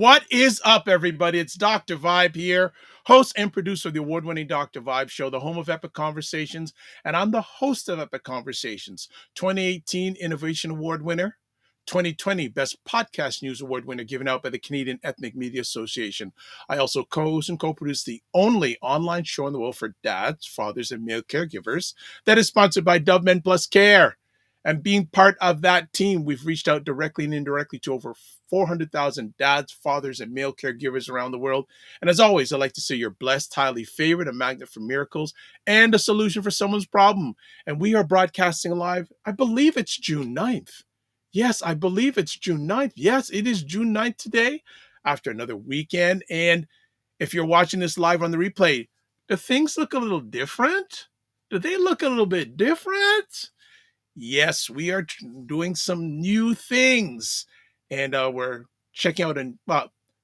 What is up, everybody? It's Dr. Vibe here, host and producer of the award-winning Dr. Vibe Show, the home of Epic Conversations, and I'm the host of Epic Conversations, 2018 Innovation Award winner, 2020 Best Podcast News Award winner given out by the Canadian Ethnic Media Association. I also co-host and co-produce the only online show in the world for dads, fathers, and male caregivers that is sponsored by Dove Men Plus Care. And being part of that team, we've reached out directly and indirectly to over 400,000 dads, fathers, and male caregivers around the world. And as always, I'd like to say you're blessed, highly favored, a magnet for miracles, and a solution for someone's problem. And we are broadcasting live. I believe it's June 9th. Yes, I believe it's June 9th. Yes, it is June 9th today after another weekend. And if you're watching this live on the replay, do things look a little different? Do they look a little bit different? Yes, we are doing some new things, and we're checking out. And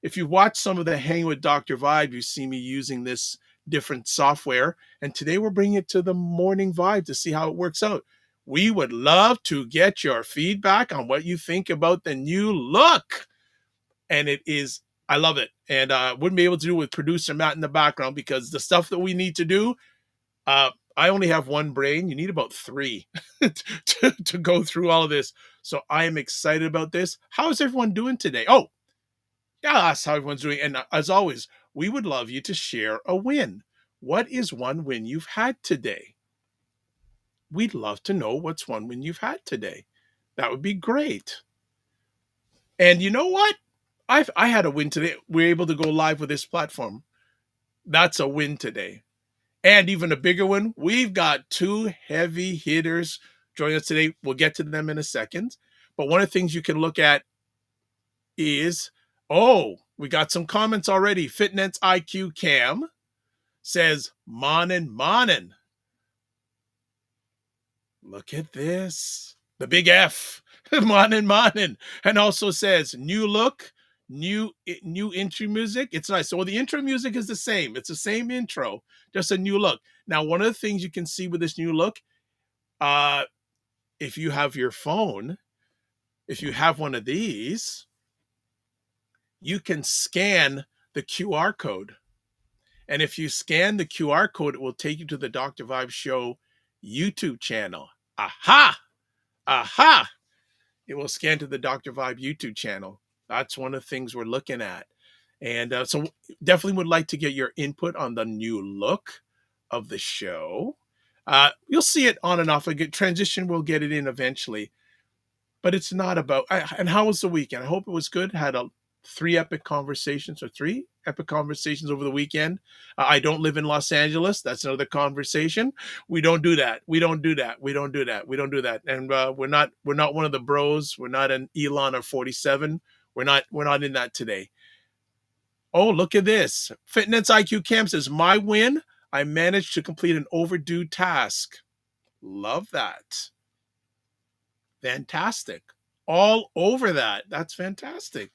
if you watch some of the Hang with Dr. Vibe, you see me using this different software. And today we're bringing it to the Morning Vibe to see how it works out. We would love to get your feedback on what you think about the new look. And I love it. And wouldn't be able to do it with producer Matt in the background because the stuff that we need to do, I only have one brain. You need about three to go through all of this. So I am excited about this. How is everyone doing today? Oh, yeah, that's how everyone's doing. And as always, we would love you to share a win. What is one win you've had today? We'd love to know what's one win you've had today. That would be great. And you know what? I had a win today. We're able to go live with this platform. That's a win today. And even a bigger one, we've got two heavy hitters joining us today. We'll get to them in a second. But one of the things you can look at is, we got some comments already. Fitness IQ Cam says, "Morning, morning." Look at this. The big F. Morning, morning. And also says, new look, new intro music. It's nice. So the intro music is the same. It's the same intro, just a new look. Now, one of the things you can see with this new look, if you have your phone, if you have one of these, you can scan the QR code. And if you scan the QR code, it will take you to the Dr. Vibe Show YouTube channel. Aha! Aha! It will scan to the Dr. Vibe YouTube channel. That's one of the things we're looking at. And so definitely would like to get your input on the new look of the show. You'll see it on and off. A good transition, we'll get it in eventually. But it's not about... and how was the weekend? I hope it was good. Had three epic conversations over the weekend. I don't live in Los Angeles. That's another conversation. We don't do that. And we're not one of the bros. We're not an Elon or 47. We're not in that today. Oh, look at this. Fitness IQ Cam says, "My win, I managed to complete an overdue task." Love that. Fantastic. All over that. That's fantastic.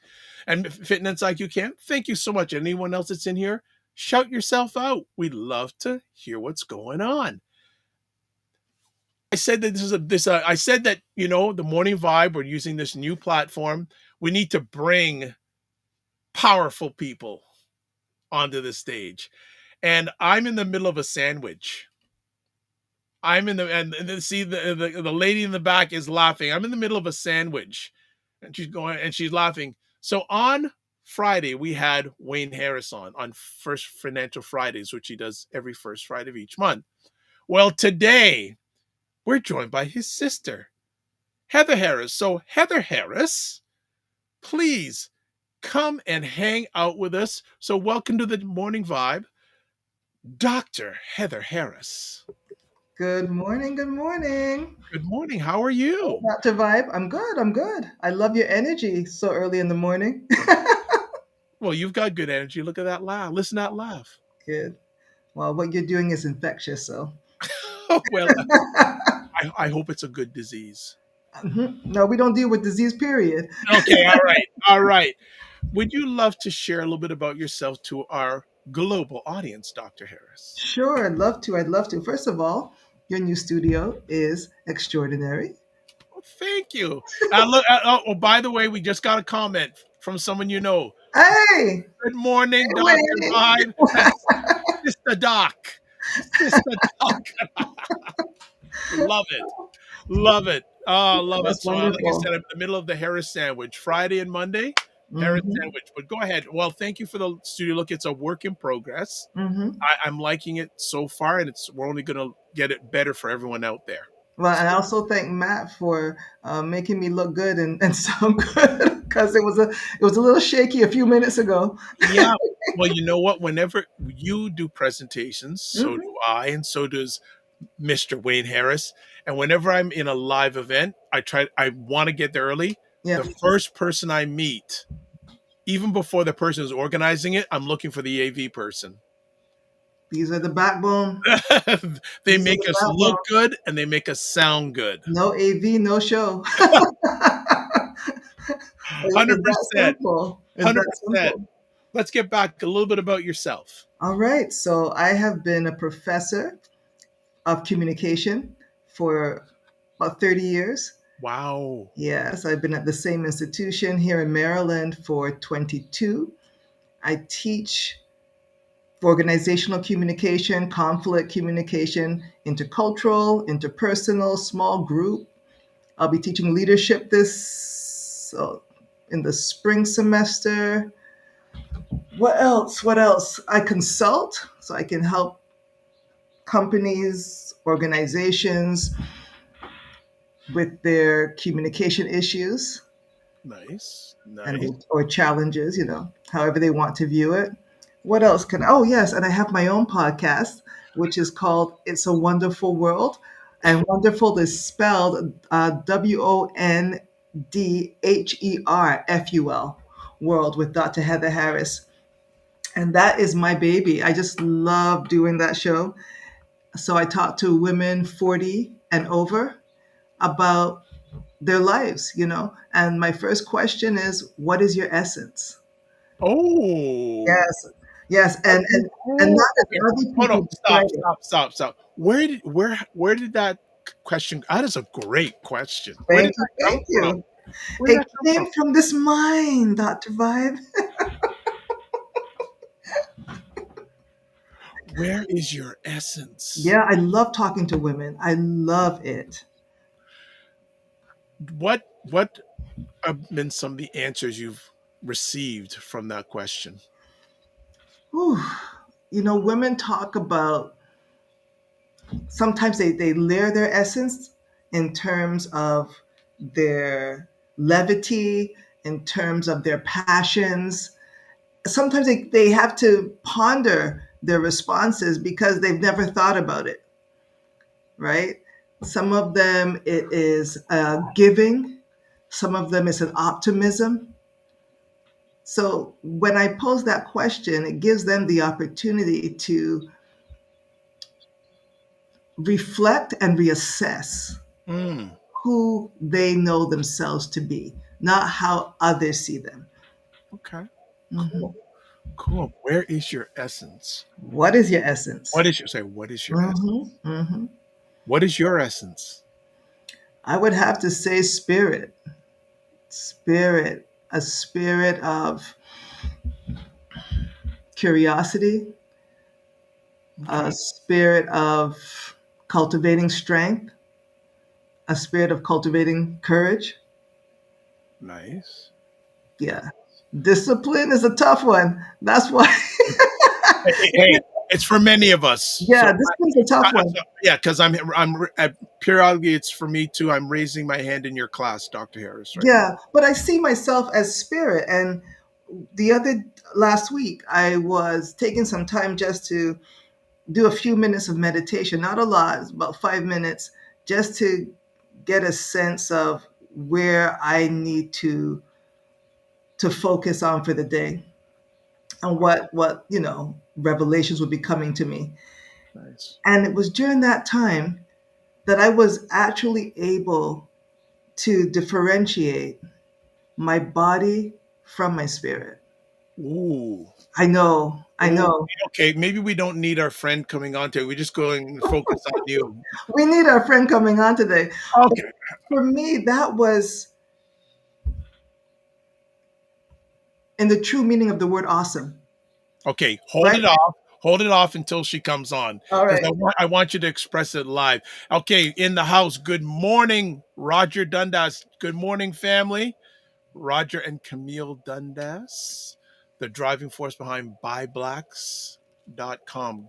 And Fitness IQ Cam, thank you so much. Anyone else that's in here, shout yourself out. We'd love to hear what's going on. I said that I said that, the Morning Vibe, we're using this new platform. We need to bring powerful people onto the stage. And I'm in the middle of a sandwich. See the lady in the back is laughing. I'm in the middle of a sandwich and she's laughing. So on Friday, we had Wayne Harris on First Financial Fridays, which he does every first Friday of each month. Well, today we're joined by his sister, Heather Harris. So Heather Harris, please come and hang out with us. So welcome to the Morning Vibe, Dr. Heather Harris. Good morning. Good morning. Good morning. How are you? Dr. Vibe, I'm good. I love your energy so early in the morning. Well, you've got good energy. Look at that laugh. Listen to that laugh. Good. Well, what you're doing is infectious, so. Well, I hope it's a good disease. No, we don't deal with disease, period. Okay, all right. Would you love to share a little bit about yourself to our global audience, Dr. Harris? Sure, I'd love to. First of all, your new studio is extraordinary. Well, thank you. Look. By the way, we just got a comment from someone you know. Hey, Good morning, Dr. Wayne. Vibe. That's Sister Doc. Sister Doc. Love it. Love it. Oh, love it. That's So, like I wonderful. said, I'm in the middle of the Harris sandwich. Friday and Monday, Harris Hmm. sandwich. But go ahead. Well, thank you for the studio look. It's a work in progress. Hmm. I'm liking it so far, and we're only going to get it better for everyone out there. Well, and I So, also thank Matt for making me look good and sound good because it was a little shaky a few minutes ago. yeah. Well, you know what? Whenever you do presentations, so do Hmm. I, and so does Mr. Wayne Harris. And whenever I'm in a live event, I want to get there early. Yeah, The first person I meet, even before the person is organizing it, I'm looking for the AV person. these are the backbone. They These are make the us look backbone. good and they make us sound good. No AV, no show. It's that 100%. simple. It's that 100%. simple. Let's get back a little bit about yourself. All right. So I have been a professor of communication for about 30 years. Wow. Yes, I've been at the same institution here in Maryland for 22. I teach organizational communication, conflict communication, intercultural, interpersonal, small group. I'll be teaching leadership this in the spring semester. What else? What else? I consult, so I can help companies, organizations with their communication issues Nice. and Nice. or challenges, however they want to view it. What else can? Oh yes, and I have my own podcast, which is called "It's a Wonderful World," and "wonderful" is spelled WONDHERFUL, World, with Dr. Heather Harris, and that is my baby. I just love doing that show. So I talk to women 40 and over about their lives, And my first question is, what is your essence? Oh, Yes, yes, and cool. not as Okay. other Hold on. people Stop, describe it. stop, stop, stop. Where did that question? That is a great question. Where did Thank you, that come thank from? you. Where did It that come from? came from this mind, Dr. Vibe. Where is your essence? Yeah, I love talking to women. I love it. What have been some of the answers you've received from that question? Whew. Women talk about sometimes they layer their essence in terms of their levity, in terms of their passions. Sometimes they have to ponder their responses because they've never thought about it, right? Some of them it is giving, some of them is an optimism. So when I pose that question, it gives them the opportunity to reflect and reassess Mm, who they know themselves to be, not how others see them. okay. Mhm. Cool. Cool. Where is your essence? What is your essence? What is your essence? Hmm. Hmm. What is your essence? I would have to say spirit, spirit, a spirit of curiosity, a Okay. spirit of cultivating strength, a spirit of cultivating courage. Nice. Yeah. Discipline is a tough one. That's why. Hey, it's for many of us. So Yeah, discipline's a tough one. yeah, because periodically it's for me too. I'm raising my hand in your class, Dr. Harris, right now. Yeah, but I see myself as spirit. And the other last week, I was taking some time just to do a few minutes of meditation, not a lot, it's about 5 minutes, just to get a sense of where I need to focus on for the day and what revelations would be coming to me. Nice. And it was during that time that I was actually able to differentiate my body from my spirit. Ooh. I know, I Ooh. know. Okay, maybe we don't need our friend coming on to it. We just go and focus on you. We need our friend coming on today. But for me, that was in the true meaning of the word awesome. Okay, hold Right? it off. Hold it off until she comes on, All because right. I want you to express it live. Okay, in the house. Good morning, Roger Dundas. Good morning, family. Roger and Camille Dundas, the driving force behind buyblacks.com.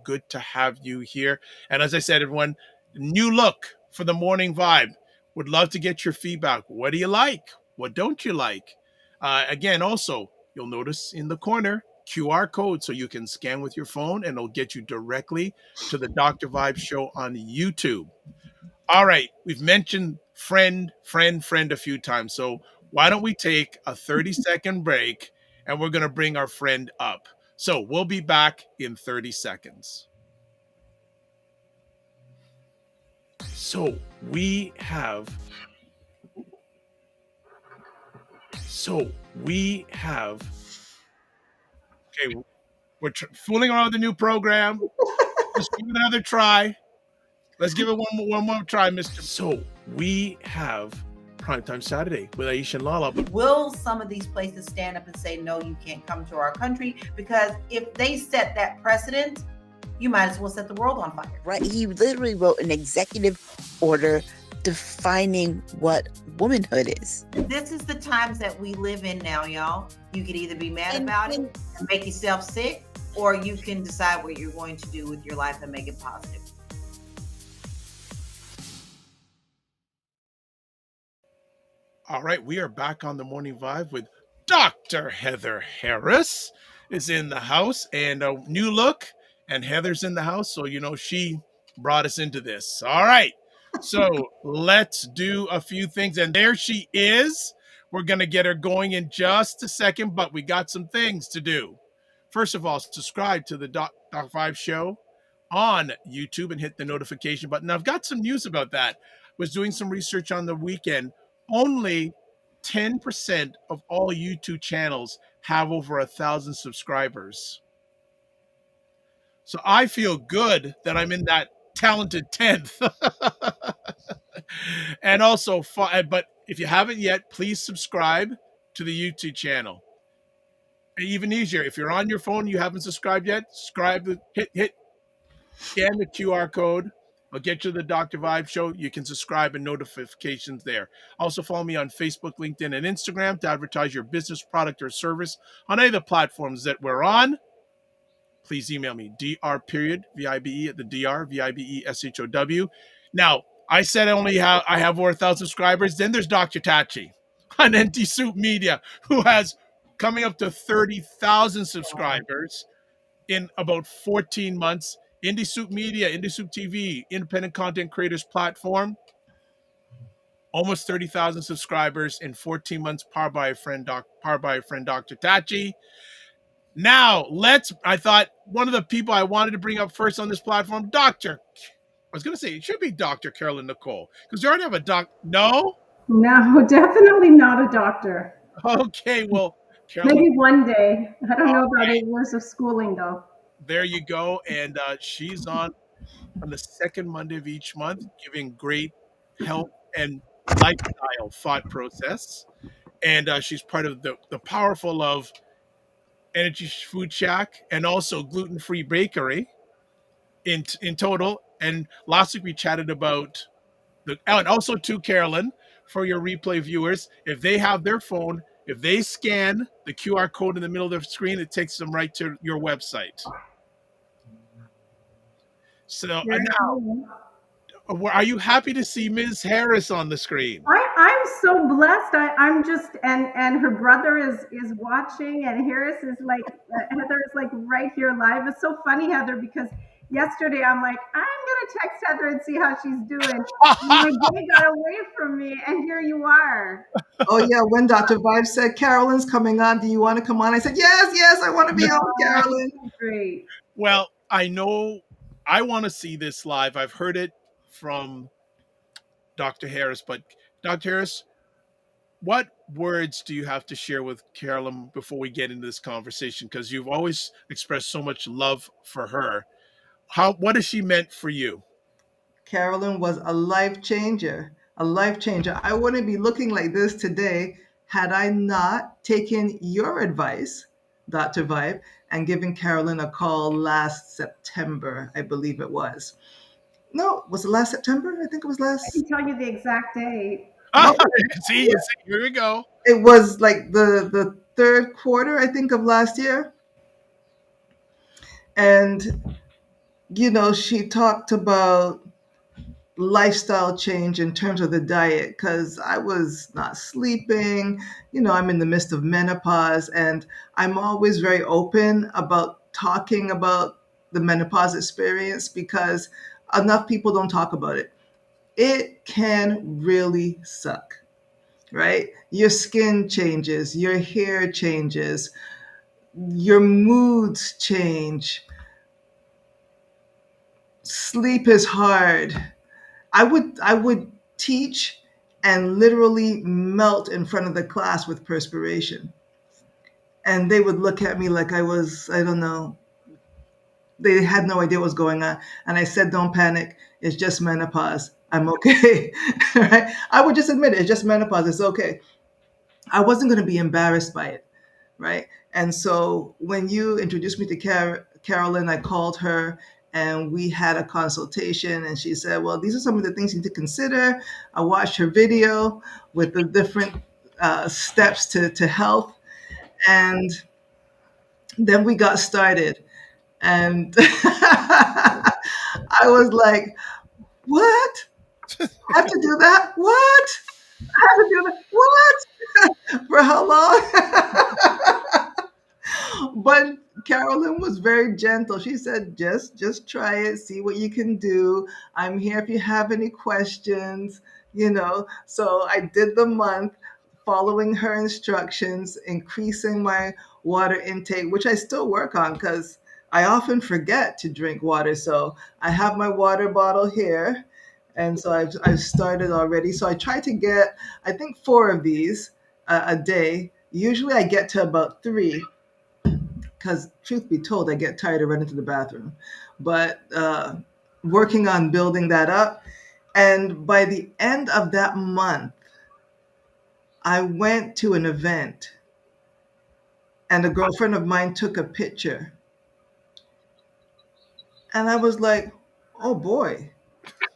Good to have you here. And as I said, everyone, new look for the morning vibe. Would love to get your feedback. What do you like? What don't you like? Again, also, you'll notice in the corner QR code so you can scan with your phone and it'll get you directly to the Dr. Vibe show on YouTube. All right, we've mentioned friend a few times. So why don't we take a 30-second break and we're going to bring our friend up. So we'll be back in 30 seconds. So we have okay, we're fooling around with the new program. Let's give it another try. Let's give it one more try, Mr. So we have Primetime Saturday with Aisha and Lala. Will some of these places stand up and say, no, you can't come to our country? Because if they set that precedent, you might as well set the world on fire. Right. He literally wrote an executive order defining what womanhood is. This is the times that we live in now, y'all. You can either be mad about it and make yourself sick, or you can decide what you're going to do with your life and make it positive. All right, we are back on the Morning Vibe with Dr. Heather Harris is in the house, and a new look, and Heather's in the house, so you know she brought us into this. All right, so let's do a few things, and there she is. We're gonna get her going in just a second, but we got some things to do. First of all, subscribe to the Doc Vibe Show on YouTube and hit the notification button. Now, I've got some news about that. Was doing some research on the weekend. Only 10% of all YouTube channels have over 1,000 subscribers. So I feel good that I'm in that talented 10th. And also, but if you haven't yet, please subscribe to the YouTube channel. Even easier, if you're on your phone, you haven't subscribed yet, subscribe, scan the QR code. I'll get you to the Dr. Vibe Show. You can subscribe and notifications there. Also follow me on Facebook, LinkedIn, and Instagram to advertise your business, product, or service on any of the platforms that we're on. Please email me, dr.vibe at the dr, VIBESHOW. Now, I said I have over 1,000 subscribers. Then there's Dr. Tachi on NT Soup Media, who has coming up to 30,000 subscribers in about 14 months. Indie Soup Media, Indie Soup TV, independent content creators platform, almost 30,000 subscribers in 14 months, powered by a friend, Dr. Tachi. Now, I thought one of the people I wanted to bring up first on this platform, I was going to say, it should be Dr. Carolyn Nichol, because we already have a No? No, definitely not a doctor. Okay, well, Carolyn. Maybe one day. I don't know about 8 years of schooling, though. There you go. And she's on the second Monday of each month, giving great health and lifestyle thought process. And she's part of the powerful of Energy Food Shack and also Gluten-Free Bakery in total. And last week we chatted about and also to Carolyn, for your replay viewers, if they have their phone, if they scan the QR code in the middle of the screen, it takes them right to your website. So now, are you happy to see Ms. Harris on the screen? I'm so blessed. I'm just and her brother is watching, and Harris is like Heather is like right here live. It's so funny, Heather, because yesterday I'm like, I'm gonna text Heather and see how she's doing. My day got away from me, and here you are. Oh yeah, when Dr. Vibe said Carolyn's coming on, do you want to come on? I said yes, I want to be on, Carolyn. Great. Well, I know I want to see this live. I've heard it from Dr. Harris, but Dr. Harris, what words do you have to share with Carolyn before we get into this conversation? Because you've always expressed so much love for her. What has she meant for you? Carolyn was a life changer, a life changer. I wouldn't be looking like this today had I not taken your advice, Dr. Vibe, and given Carolyn a call last September, I believe it was. No, was it last September? I think it was I last. can tell you the exact date. Ah, No, see, here we go. it was like the third quarter, I think, of last year. And she talked about lifestyle change in terms of the diet because I was not sleeping. I'm in the midst of menopause, and I'm always very open about talking about the menopause experience because enough people don't talk about it. It can really suck, right? Your skin changes, your hair changes, your moods change, sleep is hard. I would teach and literally melt in front of the class with perspiration. And they would look at me like I was, I don't know, they had no idea what was going on. And I said, don't panic. It's just menopause. I'm okay. Right? I would just admit it. It's just menopause. It's okay. I wasn't going to be embarrassed by it. Right. And so when you introduced me to Carolyn, I called her and we had a consultation. And she said, well, these are some of the things you need to consider. I watched her video with the different steps to health. And then we got started. And I was like, what? I have to do that? What? I have to do that? What? For how long? But Carolyn was very gentle. She said, just try it, see what you can do. I'm here if you have any questions. So I did the month following her instructions, increasing my water intake, which I still work on because I often forget to drink water. So I have my water bottle here. And so I've started already. So I try to get, I think, 4 of these a day. Usually I get to about 3 because truth be told, I get tired of running to the bathroom. But working on building that up. And by the end of that month, I went to an event and a girlfriend of mine took a picture. And I was like, oh boy,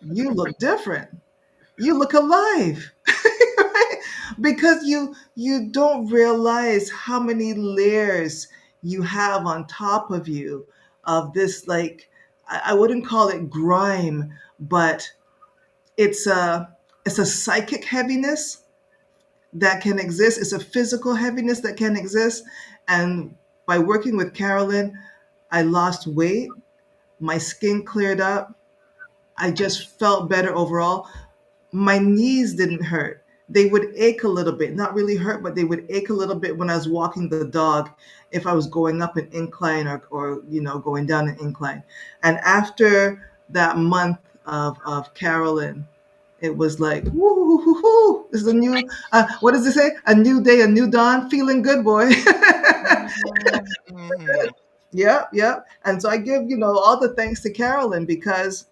you look different. You look alive. Right? Because you don't realize how many layers you have on top of you of this, like, I wouldn't call it grime, but it's a psychic heaviness that can exist. It's a physical heaviness that can exist. And by working with Carolyn, I lost weight, my skin cleared up, I just felt better overall. My knees didn't hurt. They would ache a little bit, not really hurt, but they would ache a little bit when I was walking the dog, if I was going up an incline or going down an incline. And after that month of Carolyn, it was like, woo, hoo, hoo. This is a new, what does it say? A new day, a new dawn, feeling good, boy. Mhm. Yep, yep. And so I give all the thanks to Carolyn because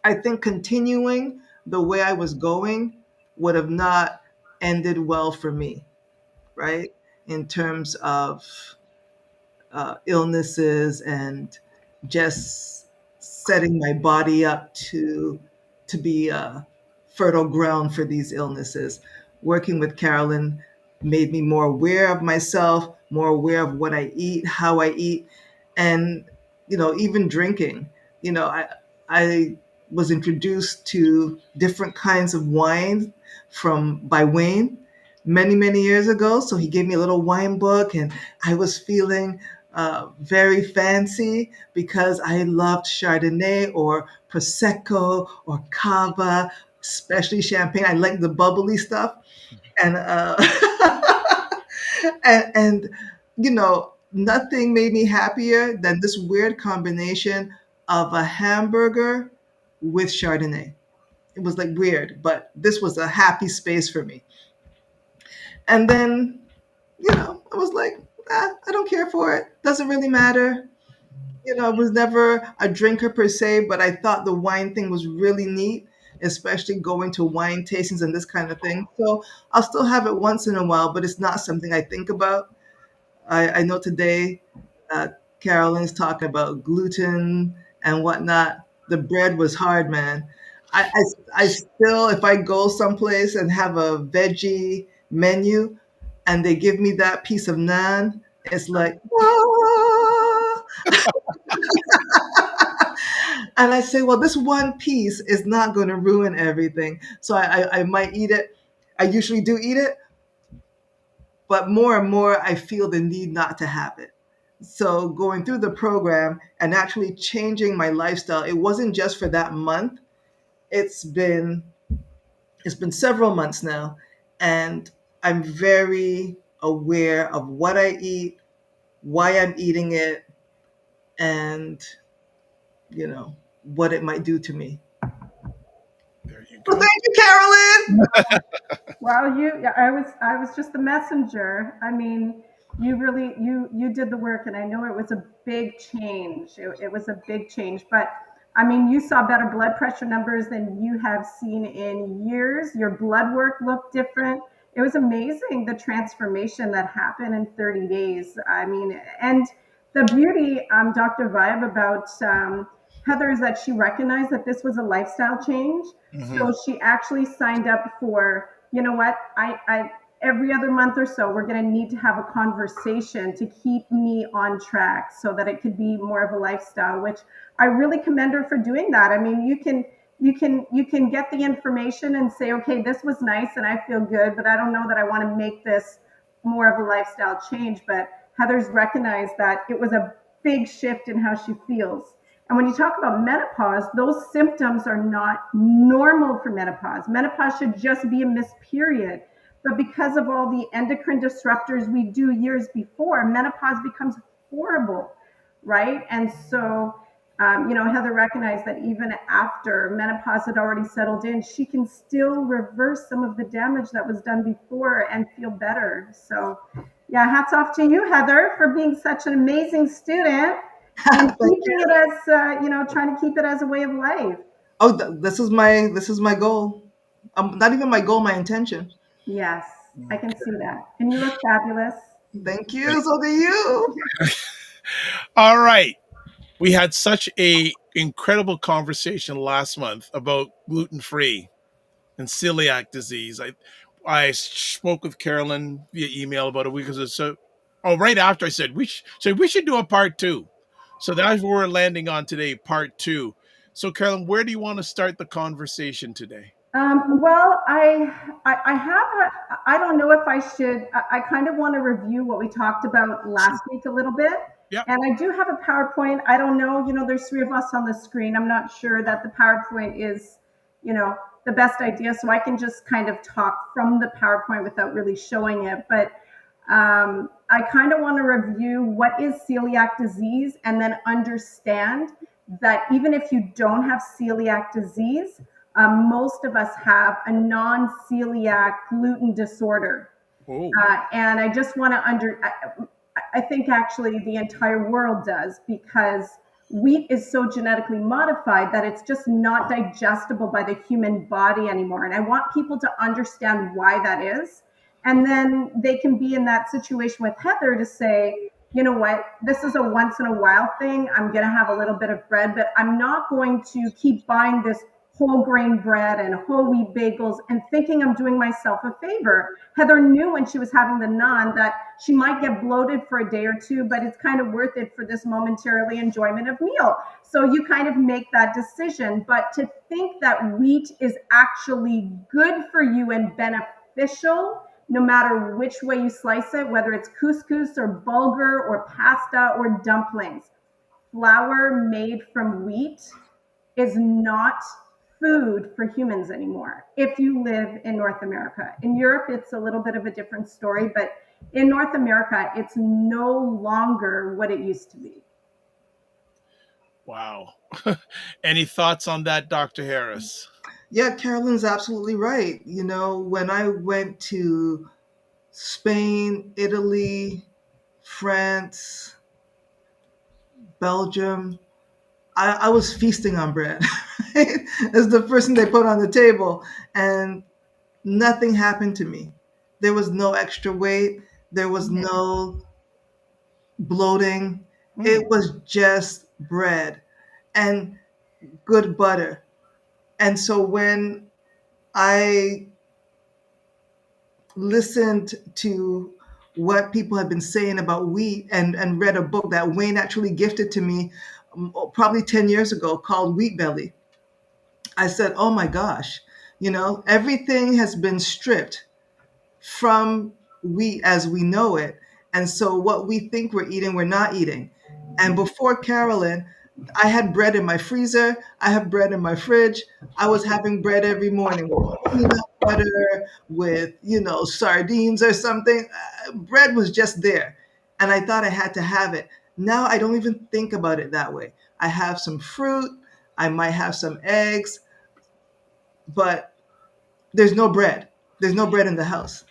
I think continuing the way I was going would have not ended well for me, right? In terms of illnesses and just setting my body up to be fertile ground for these illnesses. Working with Carolyn made me more aware of myself, more aware of what I eat, how I eat, and even drinking. I was introduced to different kinds of wine from by Wayne many years ago. So he gave me a little wine book, and I was feeling very fancy because I loved Chardonnay or Prosecco or Cava, especially champagne. I like the bubbly stuff, and and nothing made me happier than this weird combination of a hamburger with Chardonnay. It was like weird, but this was a happy space for me. And then I was like, I don't care for it. Doesn't really matter. I was never a drinker per se, but I thought the wine thing was really neat especially going to wine tastings and this kind of thing. So I'll still have it once in a while, but it's not something I think about. I know today Carolyn's talking about gluten and whatnot. The bread was hard, man. I still, if I go someplace and have a veggie menu and they give me that piece of naan, it's like, "Ah." And I say, well, this one piece is not going to ruin everything. So I might eat it. I usually do eat it, but more and more I feel the need not to have it. So going through the program and actually changing my lifestyle, it wasn't just for that month. It's been it's been several months now, and I'm very aware of what I eat, why I'm eating it, and what it might do to me. There you Well, go. thank you, Carolyn. Well, I was just the messenger. I mean, you really you did the work, and I know it was a big change. It was a big change, but I mean, you saw better blood pressure numbers than you have seen in years. Your blood work looked different. It was amazing the transformation that happened in 30 days. I mean, and the beauty, Dr. Vibe, about Heather is that she recognized that this was a lifestyle change. Mhm. So she actually signed up for, you know what, I every other month or so, we're going to need to have a conversation to keep me on track so that it could be more of a lifestyle, which I really commend her for doing that. I mean, you can get the information and say, okay, this was nice and I feel good, but I don't know that I want to make this more of a lifestyle change. But Heather's recognized that it was a big shift in how she feels. And when you talk about menopause, those symptoms are not normal for menopause. Menopause should just be a missed period. But because of all the endocrine disruptors we do years before, menopause becomes horrible, right? And so, Heather recognized that even after menopause had already settled in, she can still reverse some of the damage that was done before and feel better. So, yeah, hats off to you, Heather, for being such an amazing student and Thank keeping you. it as trying to keep it as a way of life. Oh, this is my goal. Not even my goal, my intention. Yes, I can see that, and you look fabulous. Thank Great. you. So do you. All right. We had such a incredible conversation last month about gluten free and celiac disease. I spoke with Carolyn via email about a week or so. Oh, right after I said we should do a part two. So that's where we're landing on today, part two. So Carolyn, where do you want to start the conversation today? Well, I have I don't know if I should. I kind of want to review what we talked about last week a little bit. Yeah. And I do have a PowerPoint. I don't know, there's three of us on the screen. I'm not sure that the PowerPoint is, you know, the best idea. So I can just kind of talk from the PowerPoint without really showing it. But I kind of want to review what is celiac disease and then understand that even if you don't have celiac disease, most of us have a non-celiac gluten disorder. Oh. And I just want to I think actually the entire world does, because wheat is so genetically modified that it's just not digestible by the human body anymore. And I want people to understand why that is. And then they can be in that situation with Heather to say, you know what, this is a once in a while thing. I'm going to have a little bit of bread, but I'm not going to keep buying this whole grain bread and whole wheat bagels and thinking I'm doing myself a favor. Heather knew when she was having the naan that she might get bloated for a day or two, but it's kind of worth it for this momentarily enjoyment of meal. So you kind of make that decision. But to think that wheat is actually good for you and beneficial, no matter which way you slice it, whether it's couscous or bulgur or pasta or dumplings, flour made from wheat is not food for humans anymore if you live in North America. In Europe, it's a little bit of a different story, but in North America, it's no longer what it used to be. Wow. Any thoughts on that, Dr. Harris? Yeah, Carolyn's absolutely right. When I went to Spain, Italy, France, Belgium, I was feasting on bread. right? Is the first thing they put on the table. And nothing happened to me. There was no extra weight. There was no bloating. Mm. It was just bread and good butter. And so when I listened to what people have been saying about wheat and read a book that Wayne actually gifted to me probably 10 years ago called Wheat Belly, I said, oh my gosh, everything has been stripped from wheat as we know it. And so what we think we're eating, we're not eating. And before Carolyn, I had bread in my freezer. I have bread in my fridge. I was having bread every morning with peanut butter, with, sardines or something. Bread was just there. And I thought I had to have it. Now I don't even think about it that way. I have some fruit. I might have some eggs, but there's no bread. There's no bread in the house.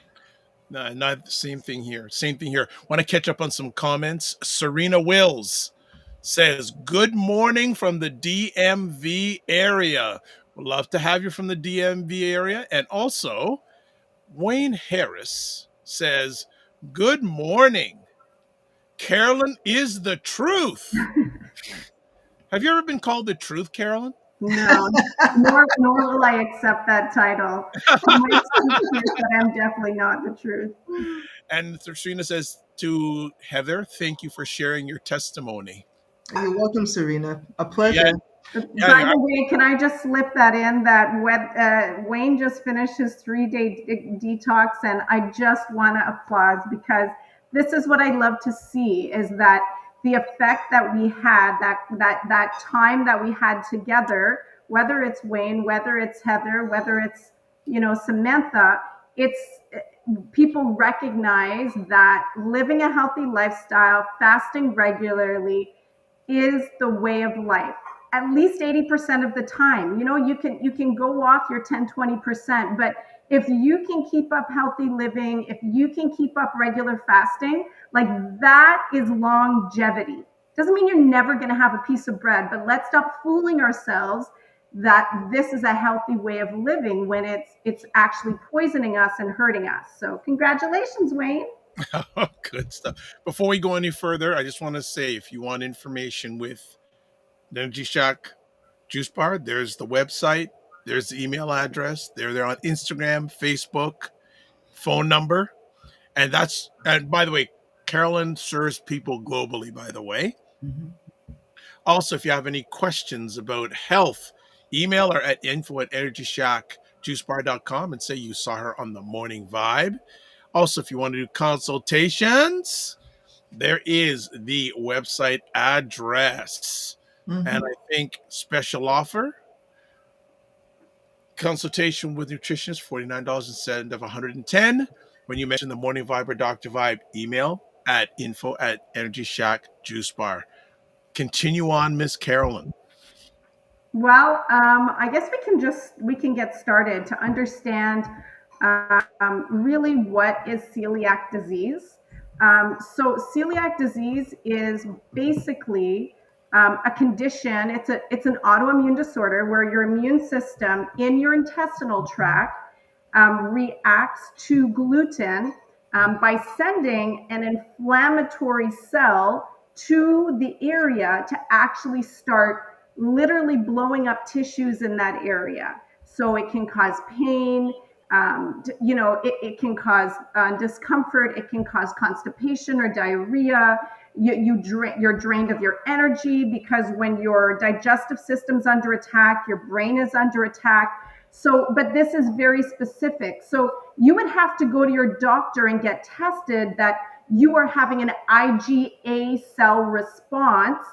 No, not the same thing here. Same thing here. Want to catch up on some comments? Serena Wills says, "Good morning from the DMV area. Would love to have you from the DMV area." And also, Wayne Harris says, "Good morning. Carolyn is the truth." Have you ever been called the truth, Carolyn? No, nor will I accept that title. I might speak here, but I'm definitely not the truth. And Serena says to Heather, "Thank you for sharing your testimony." You're welcome, Serena. A Yeah, pleasure. By the way, can I just slip that in that Wayne just finished his 3-day detox, and I just want to applaud because this is what I love to see is that the effect that we had, that time that we had together, whether it's Wayne, whether it's Heather, whether it's Samantha, it's people recognize that living a healthy lifestyle, fasting regularly, is the way of life at least 80% of the time. You can go off your 10-20%, but if you can keep up healthy living, if you can keep up regular fasting, like that is longevity. Doesn't mean you're never going to have a piece of bread, but let's stop fooling ourselves that this is a healthy way of living when it's actually poisoning us and hurting us. So congratulations, Wayne. good stuff. Before we go any further, I just want to say if you want information with the Energy Shack Juice Bar, there's the website, there's the email address, they're there on Instagram, Facebook, phone number. And by the way, Carolyn serves people globally, by the way. Mhm. Also, if you have any questions about health, email her at info@energyshackjuicebar.com and say you saw her on the Morning Vibe. Also, if you want to do consultations, there is the website address. And Mhm. I think special offer consultation with nutritionist, $49 instead of $110 when you mention the Morning Vibe or Dr. Vibe. Email at info@Energy Shack Juice Bar. Continue on, Miss Carolyn. Well, I guess we can get started to understand really what is celiac disease. So celiac disease is basically a condition. It's an autoimmune disorder where your immune system in your intestinal tract reacts to gluten by sending an inflammatory cell to the area to actually start literally blowing up tissues in that area. So it can cause pain, it can cause discomfort, it can cause constipation or diarrhea. You're drained of your energy because when your digestive system's under attack, your brain is under attack. So, but this is very specific. So you would have to go to your doctor and get tested that you are having an IgA cell response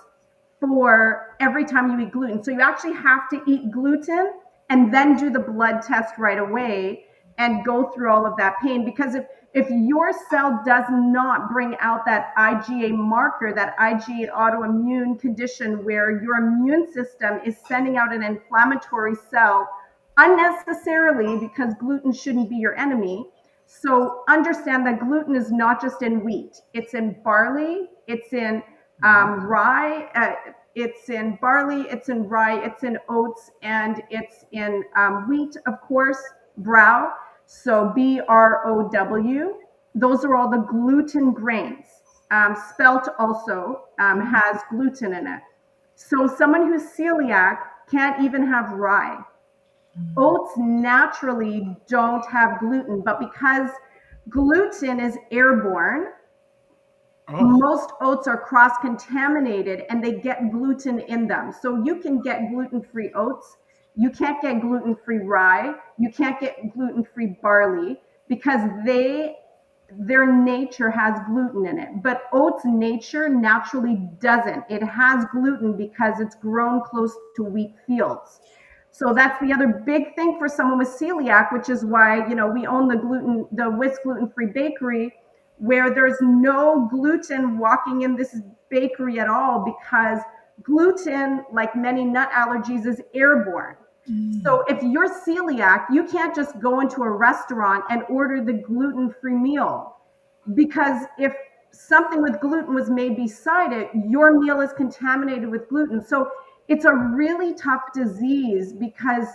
for every time you eat gluten. So you actually have to eat gluten and then do the blood test right away and go through all of that pain. Because if your cell does not bring out that IgA marker, that IgA autoimmune condition where your immune system is sending out an inflammatory cell unnecessarily because gluten shouldn't be your enemy. So understand that gluten is not just in wheat, it's in barley, it's in rye, it's in barley, it's in rye, it's in oats, and it's in wheat, of course, brow. So BROW. Those are all the gluten grains. Spelt also has gluten in it. So someone who's celiac can't even have rye. Oats naturally don't have gluten, but because gluten is airborne, most oats are cross-contaminated and they get gluten in them. So you can get gluten-free oats. You can't get gluten-free rye. You can't get gluten-free barley because their nature has gluten in it. But oats nature naturally doesn't. It has gluten because it's grown close to wheat fields. So that's the other big thing for someone with celiac, which is why, we own the Whisk Gluten-Free Bakery, where there's no gluten walking in this bakery at all, because gluten, like many nut allergies, is airborne. So if you're celiac, you can't just go into a restaurant and order the gluten-free meal, because if something with gluten was made beside it, your meal is contaminated with gluten. So it's a really tough disease because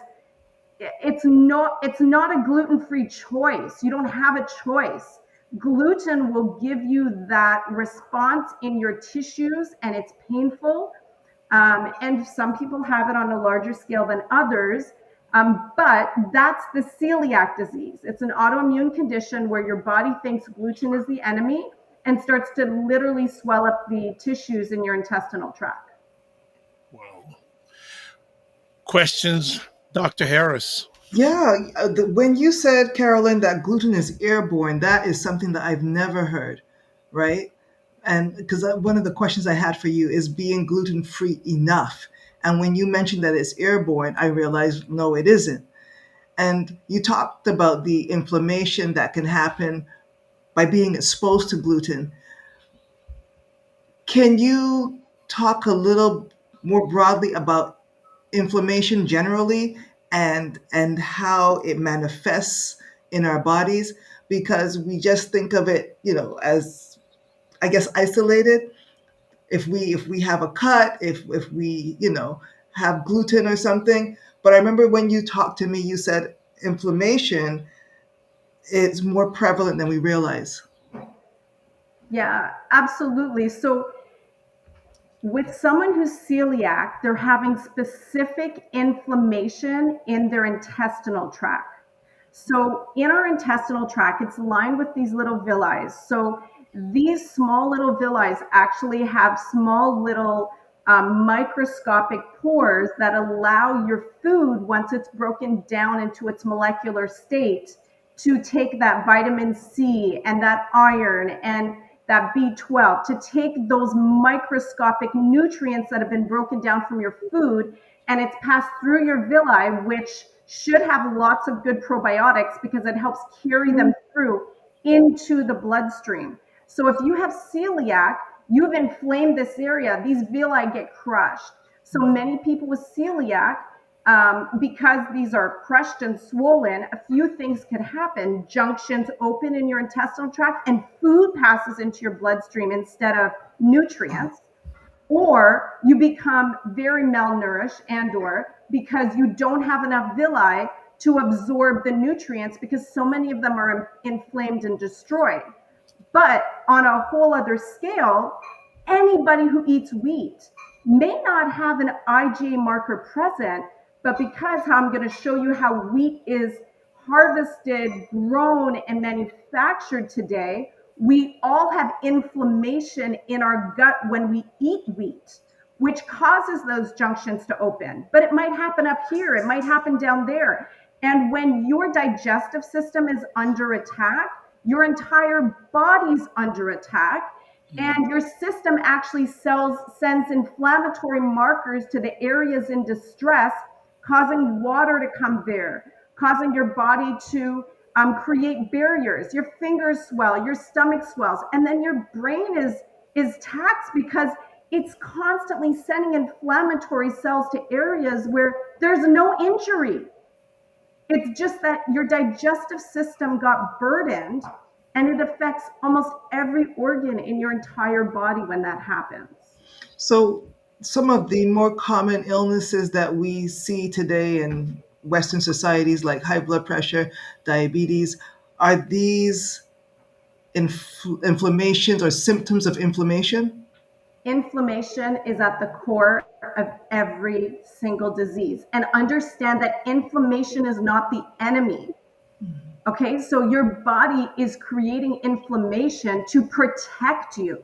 it's not a gluten-free choice. You don't have a choice. Gluten will give you that response in your tissues, and it's painful. And some people have it on a larger scale than others. But that's the celiac disease. It's an autoimmune condition where your body thinks gluten is the enemy and starts to literally swell up the tissues in your intestinal tract. Wow. Questions, Dr. Harris? Yeah, when you said, Carolyn, that gluten is airborne, that is something that I've never heard, right? And because one of the questions I had for you is being gluten free enough. And when you mentioned that it's airborne, I realized no, it isn't. And you talked about the inflammation that can happen by being exposed to gluten. Can you talk a little more broadly about inflammation generally and how it manifests in our bodies? Because we just think of it, as, I guess, isolated. If we have a cut, if we, have gluten or something. But I remember when you talked to me, you said inflammation is more prevalent than we realize. Yeah, absolutely. So with someone who's celiac, they're having specific inflammation in their intestinal tract. So in our intestinal tract, it's lined with these little villi. So these small little villi actually have small little microscopic pores that allow your food, once it's broken down into its molecular state, to take that vitamin C and that iron and that B12, to take those microscopic nutrients that have been broken down from your food, and it's passed through your villi, which should have lots of good probiotics because it helps carry them through into the bloodstream. So if you have celiac, you've inflamed this area, these villi get crushed. So many people with celiac, because these are crushed and swollen, a few things could happen. Junctions open in your intestinal tract and food passes into your bloodstream instead of nutrients. Or you become very malnourished, and/or because you don't have enough villi to absorb the nutrients because so many of them are inflamed and destroyed. But on a whole other scale, anybody who eats wheat may not have an IgA marker present, but because how I'm going to show you how wheat is harvested, grown, and manufactured today, we all have inflammation in our gut when we eat wheat, which causes those junctions to open. But it might happen up here, it might happen down there. And when your digestive system is under attack, your entire body's under attack, and your system actually sends inflammatory markers to the areas in distress, causing water to come there, causing your body to create barriers. Your fingers swell, your stomach swells, and then your brain is taxed because it's constantly sending inflammatory cells to areas where there's no injury. It's just that your digestive system got burdened, and it affects almost every organ in your entire body when that happens. So some of the more common illnesses that we see today in Western societies, like high blood pressure, diabetes, are these inflammations or symptoms of inflammation? Inflammation is at the core of every single disease. And understand that inflammation is not the enemy. Okay, so your body is creating inflammation to protect you.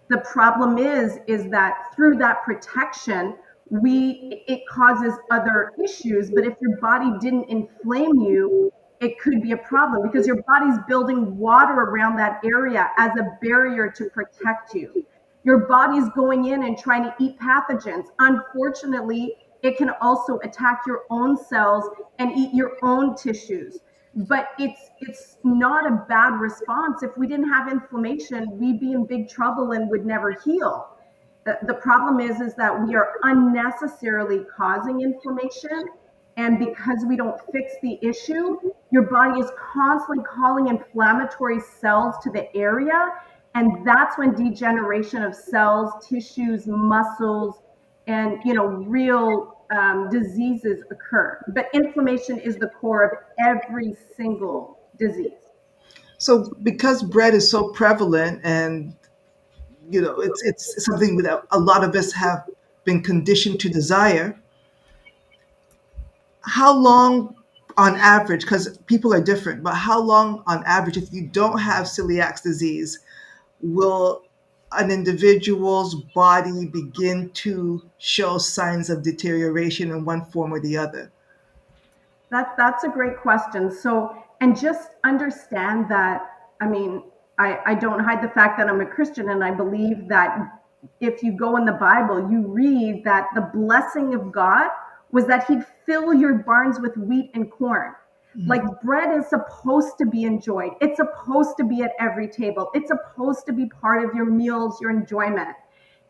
The problem is that through that protection, it causes other issues. But if your body didn't inflame you, it could be a problem because your body's building water around that area as a barrier to protect you. Your body's going in and trying to eat pathogens. Unfortunately, it can also attack your own cells and eat your own tissues. But it's not a bad response. If we didn't have inflammation, we'd be in big trouble and would never heal. The problem is that we are unnecessarily causing inflammation, and because we don't fix the issue, your body is constantly calling inflammatory cells to the area, and that's when degeneration of cells, tissues, muscles, and real diseases occur. But inflammation is the core of every single disease. So, because bread is so prevalent, and it's something that a lot of us have been conditioned to desire, how long on average, because people are different, but how long on average, if you don't have celiac disease, will an individual's body begin to show signs of deterioration in one form or the other? That's a great question. So, and just understand that, I mean, I don't hide the fact that I'm a Christian, and I believe that if you go in the Bible, you read that the blessing of God was that he'd fill your barns with wheat and corn. Like, bread is supposed to be enjoyed. It's supposed to be at every table. It's supposed to be part of your meals, your enjoyment.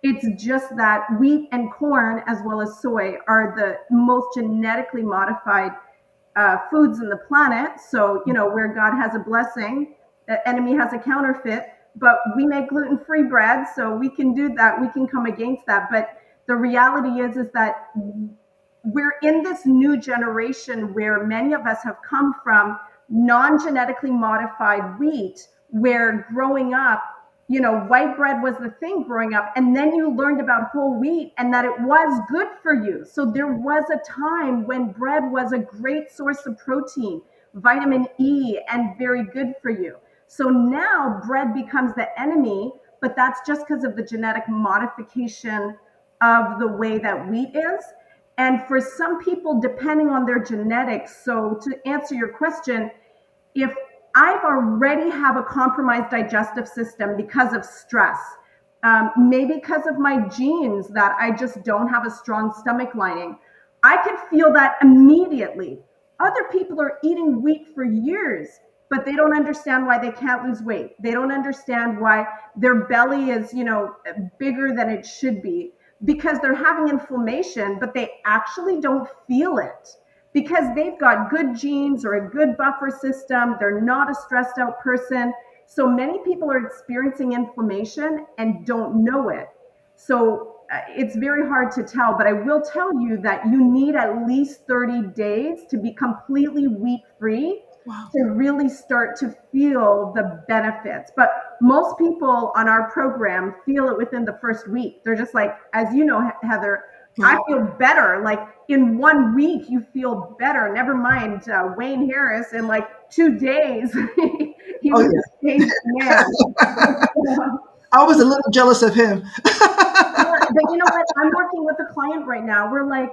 It's just that wheat and corn, as well as soy, are the most genetically modified foods in the planet. So, where God has a blessing, the enemy has a counterfeit, but we make gluten-free bread, so we can do that. We can come against that. But the reality is that we're in this new generation where many of us have come from non-genetically modified wheat, where growing up, white bread was the thing growing up. And then you learned about whole wheat and that it was good for you. So there was a time when bread was a great source of protein, vitamin E, and very good for you. So now bread becomes the enemy, but that's just because of the genetic modification of the way that wheat is. And for some people, depending on their genetics, so to answer your question, if I've already have a compromised digestive system because of stress, maybe because of my genes that I just don't have a strong stomach lining, I can feel that immediately. Other people are eating wheat for years, but they don't understand why they can't lose weight. They don't understand why their belly is, bigger than it should be, because they're having inflammation, but they actually don't feel it because they've got good genes or a good buffer system. They're not a stressed out person. So many people are experiencing inflammation and don't know it. So it's very hard to tell, but I will tell you that you need at least 30 days to be completely wheat free. Wow. To really start to feel the benefits. But most people on our program feel it within the first week. They're just like, as you know, Heather, I feel better. Like in 1 week, you feel better. Never mind Wayne Harris. In like 2 days, he was a changed man. I was a little jealous of him. But you know what? I'm working with a client right now. We're like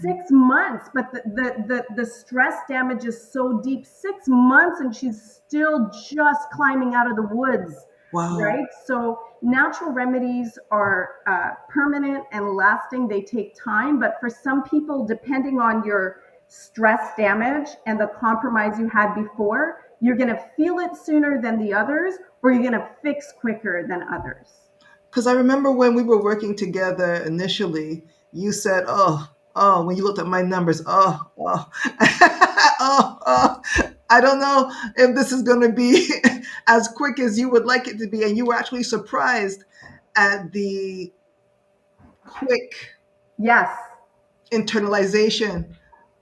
6 months, but the stress damage is so deep. 6 months, and she's still just climbing out of the woods. Wow. Right? So natural remedies are permanent and lasting. They take time, but for some people, depending on your stress damage and the compromise you had before, you're going to feel it sooner than the others, or you're going to fix quicker than others. Because I remember when we were working together initially, you said, when you looked at my numbers, I don't know if this is going to be as quick as you would like it to be. And you were actually surprised at the quick Yes. internalization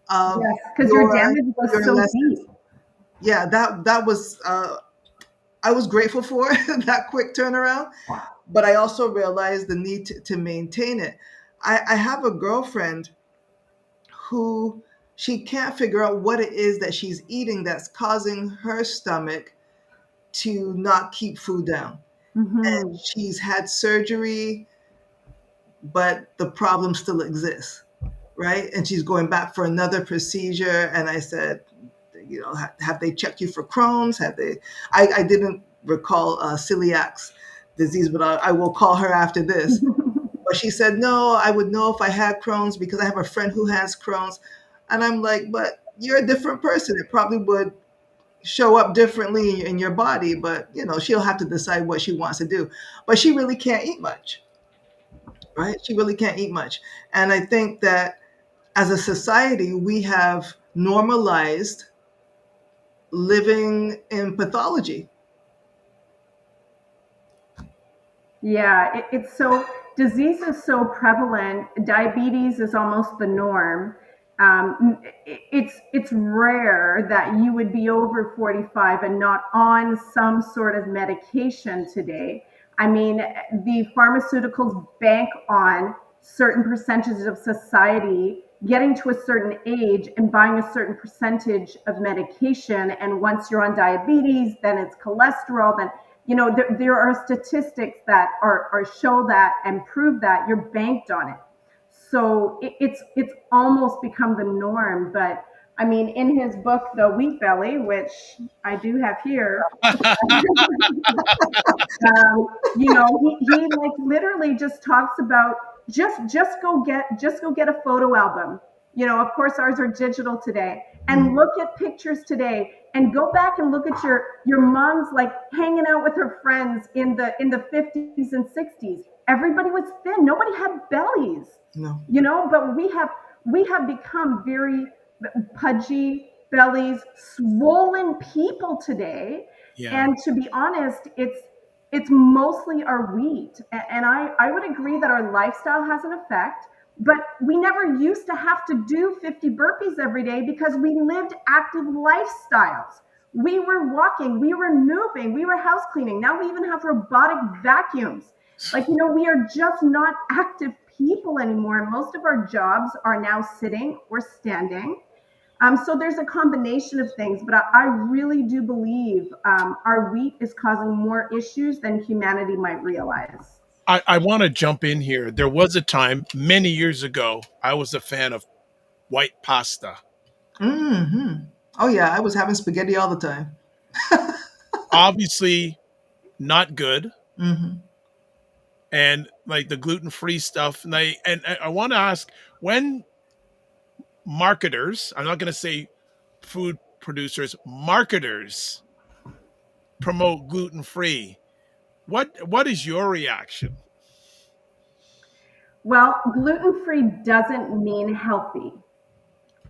of Yes. Because your damage was your so lessons. deep. Yeah, that was I was grateful for that quick turnaround, but I also realized the need to maintain it. I have a girlfriend who she can't figure out what it is that she's eating that's causing her stomach to not keep food down. And Hmm. she's had surgery, but the problem still exists, right? And she's going back for another procedure. And I said, you know, have they checked you for Crohn's? Have they? I didn't recall celiac's disease, but I will call her after this. But she said, no, I would know if I had Crohn's because I have a friend who has Crohn's. And I'm like, but you're a different person. It probably would show up differently in your body, but you know, she'll have to decide what she wants to do. But she really can't eat much, right? She really can't eat much. And I think that as a society, we have normalized living in pathology. Yeah, it's so, disease is so prevalent. Diabetes is almost the norm. It's rare that you would be over 45 and not on some sort of medication today. I mean, the pharmaceuticals bank on certain percentages of society getting to a certain age and buying a certain percentage of medication. And once you're on diabetes, then it's cholesterol, then there are statistics that are show that and prove that you're banked on it. So it's almost become the norm. But I mean, in his book, The Wheat Belly, which I do have here, he like literally just talks about just go get a photo album. Of course, ours are digital today, and look at pictures today, and go back and look at your mom's like hanging out with her friends in the 50s and 60s. Everybody was thin. Nobody had bellies. No. But we have become very pudgy bellies, swollen people today. Yeah. And to be honest, it's mostly our wheat. And I would agree that our lifestyle has an effect, but we never used to have to do 50 burpees every day because we lived active lifestyles. We were walking, we were moving, we were house cleaning. Now we even have robotic vacuums. Like, we are just not active people anymore. Most of our jobs are now sitting or standing. So there's a combination of things, but I really do believe our wheat is causing more issues than humanity might realize. I want to jump in here. There was a time many years ago, I was a fan of white pasta. Hmm. Oh yeah, I was having spaghetti all the time. Obviously, not good. Hmm. And like the gluten-free stuff. And I want to ask, when marketers, I'm not going to say food producers, marketers promote gluten-free, what is your reaction? Well, gluten-free doesn't mean healthy.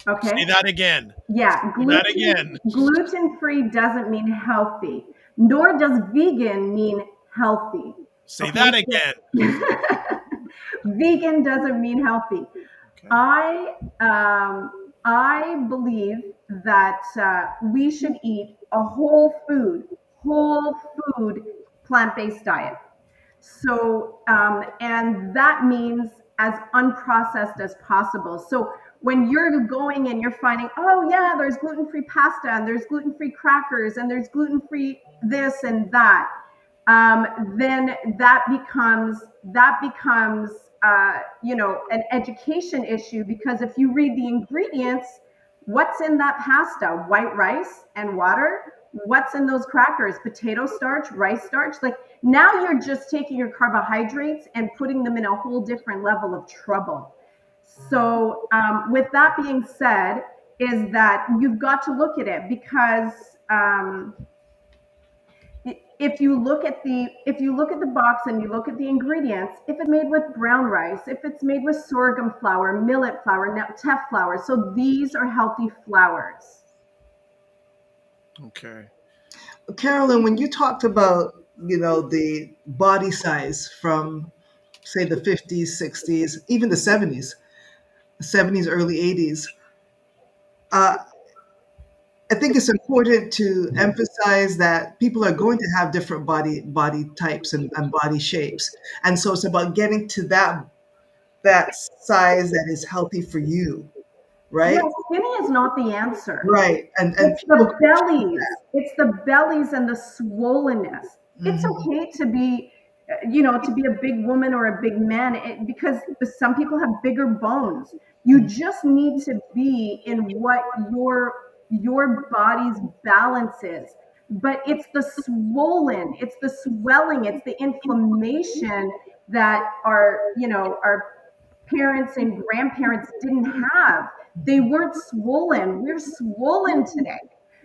Okay. Say that again. Yeah, Say that again. gluten-free doesn't mean healthy, nor does vegan mean healthy. Say Okay, that again. vegan doesn't mean healthy. Okay. I believe that we should eat a whole food plant-based diet. So, and that means as unprocessed as possible. So when you're going and you're finding, oh yeah, there's gluten-free pasta and there's gluten-free crackers and there's gluten-free this and that, then that becomes an education issue, because if you read the ingredients, what's in that pasta? White rice and water. What's in those crackers? Potato starch, rice starch. Like, now you're just taking your carbohydrates and putting them in a whole different level of trouble. So, with that being said, is that you've got to look at it, because if you look at the box and you look at the ingredients, if it's made with brown rice, if it's made with sorghum flour, millet flour, teff flour, so these are healthy flours. Okay. Carolyn, when you talked about the body size from say the 50s, 60s, even the 70s, early 80s. Uh, I think it's important to emphasize that people are going to have different body types and body shapes, and so it's about getting to that size that is healthy for you, Yeah, right? skinny is not the answer. Right, and It's people the confuse bellies. that. It's the bellies and the swollenness. It's Mhm. okay to be, to be a big woman or a big man because some people have bigger bones. You just need to be in what your body's balance is. But it's the swollen, it's the swelling, it's the inflammation that our parents and grandparents didn't have. They weren't swollen. We're swollen today.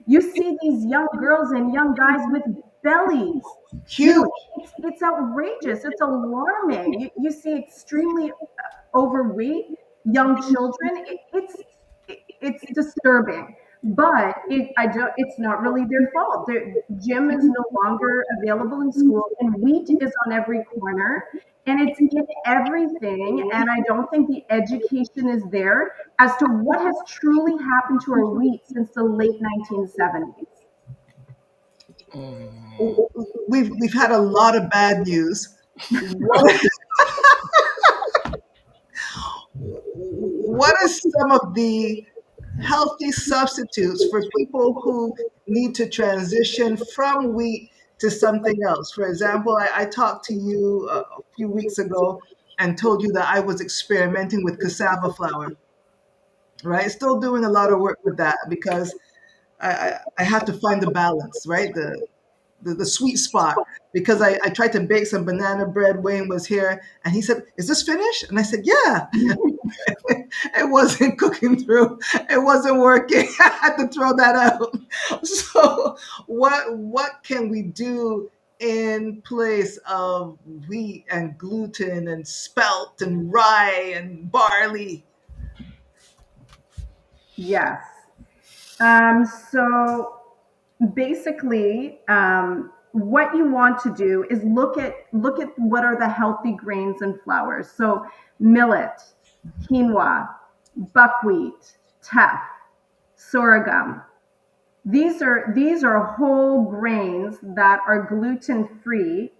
You see these young girls and young guys with bellies. Huge. It's outrageous. It's alarming. You see extremely overweight young children. It's disturbing. But it's not really their fault. Gym is no longer available in school, and wheat is on every corner, and it's in everything. And I don't think the education is there as to what has truly happened to our wheat since the late 1970s. Mm. We've had a lot of bad news. What what are some of the healthy substitutes for people who need to transition from wheat to something else? For example, I talked to you a few weeks ago and told you that I was experimenting with cassava flour, right? Still doing a lot of work with that because I have to find the balance, right? The sweet spot. Because I tried to bake some banana bread. Wayne was here and he said, "Is this finished?" And I said, "Yeah." It wasn't cooking through. It wasn't working. I had to throw that out. So what can we do in place of wheat and gluten and spelt and rye and barley? Yes. So basically, what you want to do is look at what are the healthy grains and flours. So millet, quinoa, buckwheat, teff, sorghum. These are whole grains that are gluten free,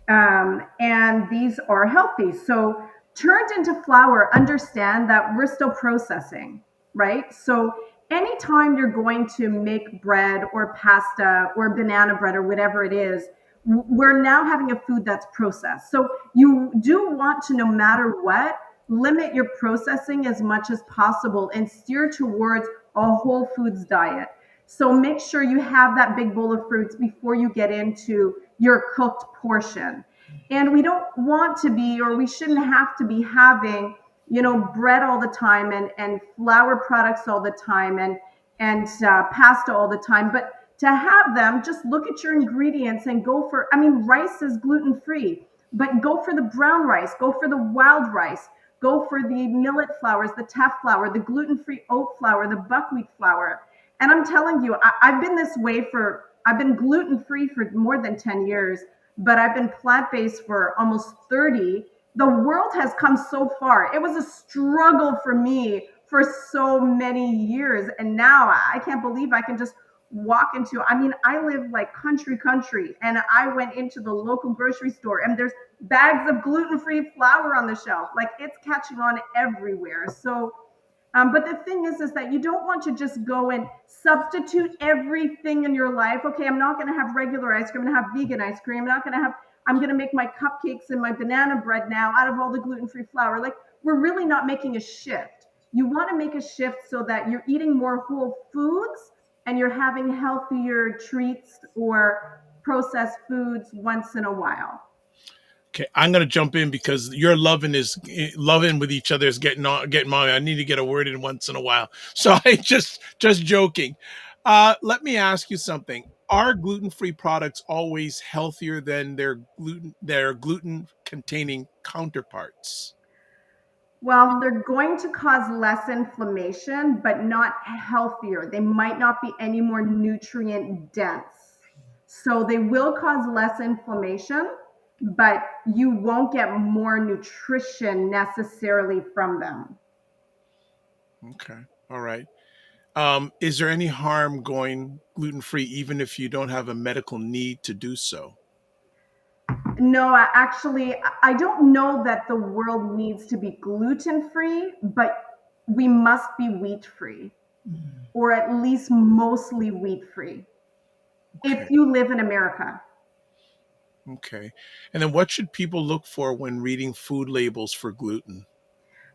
and these are healthy. So turned into flour, understand that we're still processing, right? So anytime you're going to make bread or pasta or banana bread or whatever it is, we're now having a food that's processed. So you do want to, no matter what, limit your processing as much as possible and steer towards a whole foods diet. So make sure you have that big bowl of fruits before you get into your cooked portion. And we don't want to be, or we shouldn't have to be having, bread all the time and flour products all the time and pasta all the time. But to have them, just look at your ingredients and go for, I mean, rice is gluten free, but go for the brown rice, go for the wild rice, go for the millet flours, the teff flour, the gluten free oat flour, the buckwheat flour. And I'm telling you, I've been this way I've been gluten free for more than 10 years, but I've been plant based for almost 30. The world has come so far. It was a struggle for me for so many years. And now I can't believe I can just walk into, I mean, I live like country, and I went into the local grocery store and there's bags of gluten free flour on the shelf. Like it's catching on everywhere. So but the thing is that you don't want to just go and substitute everything in your life. Okay, I'm not going to have regular ice cream. I'm going to have vegan ice cream. I'm going to make my cupcakes and my banana bread now out of all the gluten-free flour. Like we're really not making a shift. You want to make a shift so that you're eating more whole foods and you're having healthier treats or processed foods once in a while. Okay, I'm gonna jump in because your loving with each other is getting on. I need to get a word in once in a while. So I just joking. Let me ask you something. Are gluten-free products always healthier than their gluten containing counterparts? Well, they're going to cause less inflammation, but not healthier. They might not be any more nutrient dense. So they will cause less inflammation, but you won't get more nutrition necessarily from them. Okay. All right. Is there any harm going gluten-free even if you don't have a medical need to do so? No, actually, I don't know that the world needs to be gluten free, but we must be wheat free, or at least mostly wheat free, Okay. if you live in America. Okay. And then what should people look for when reading food labels for gluten?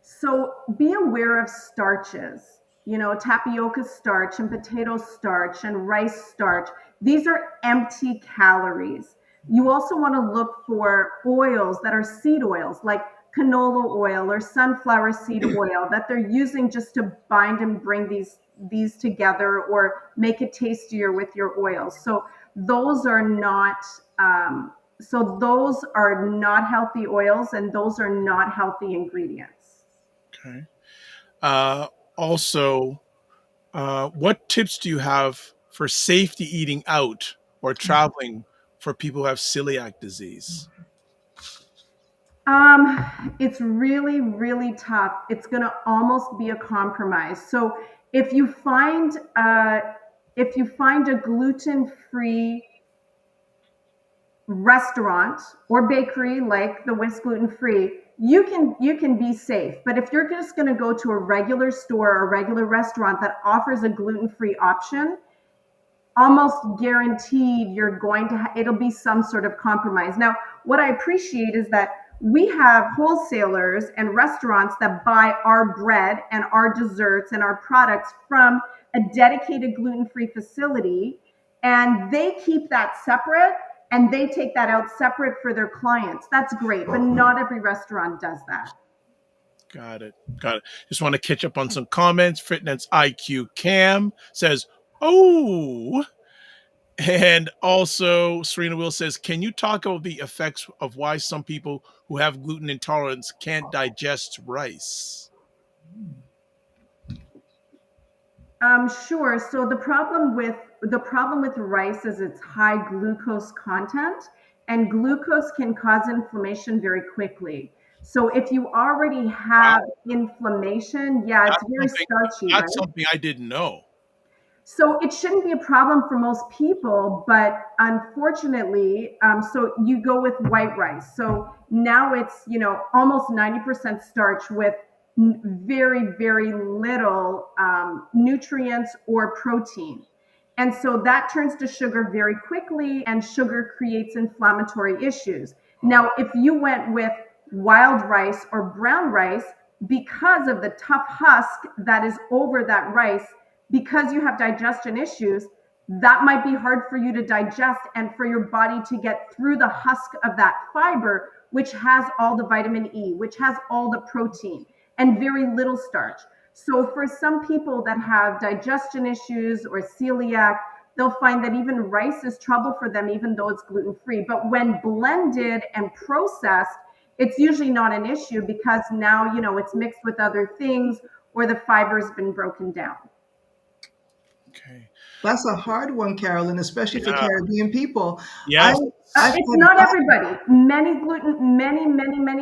So be aware of starches, tapioca starch and potato starch and rice starch. These are empty calories. You also want to look for oils that are seed oils, like canola oil or sunflower seed oil, that they're using just to bind and bring these together or make it tastier with your oils. So those are not those are not healthy oils, and those are not healthy ingredients. Okay. Uh, Also, what tips do you have for safety eating out or traveling for people who have celiac disease? It's really, really tough. It's going to almost be a compromise. So if you find a gluten-free restaurant or bakery like the Whisk Gluten Free, you can be safe. But if you're just going to go to a regular store or a regular restaurant that offers a gluten-free option, almost guaranteed you're going to it'll be some sort of compromise. Now, what I appreciate is that we have wholesalers and restaurants that buy our bread and our desserts and our products from a dedicated gluten-free facility, and they keep that separate and they take that out separate for their clients. That's great, but not every restaurant does that. Got it. Got it. Just want to catch up on some comments. Fitness IQ Cam says, "Oh," and also Serena Will says, "Can you talk about the effects of why some people who have gluten intolerance can't digest rice?" Sure. So the problem with rice is its high glucose content, and glucose can cause inflammation very quickly. So if you already have Wow, inflammation, yeah, it's that's very something. starchy, That's right? something I didn't know. So it shouldn't be a problem for most people, but unfortunately, so you go with white rice. So now it's, almost 90% starch with very, very little nutrients or protein. And so that turns to sugar very quickly, and sugar creates inflammatory issues. Now, if you went with wild rice or brown rice, because of the tough husk that is over that rice, because you have digestion issues, that might be hard for you to digest and for your body to get through the husk of that fiber, which has all the vitamin E, which has all the protein and very little starch. So for some people that have digestion issues or celiac, they'll find that even rice is trouble for them, even though it's gluten free. But when blended and processed, it's usually not an issue, because now, it's mixed with other things or the fiber's been broken down. Okay. That's a hard one, Carolyn, especially for Yeah. Caribbean people. I Yes. I've It's had not black, everybody. Many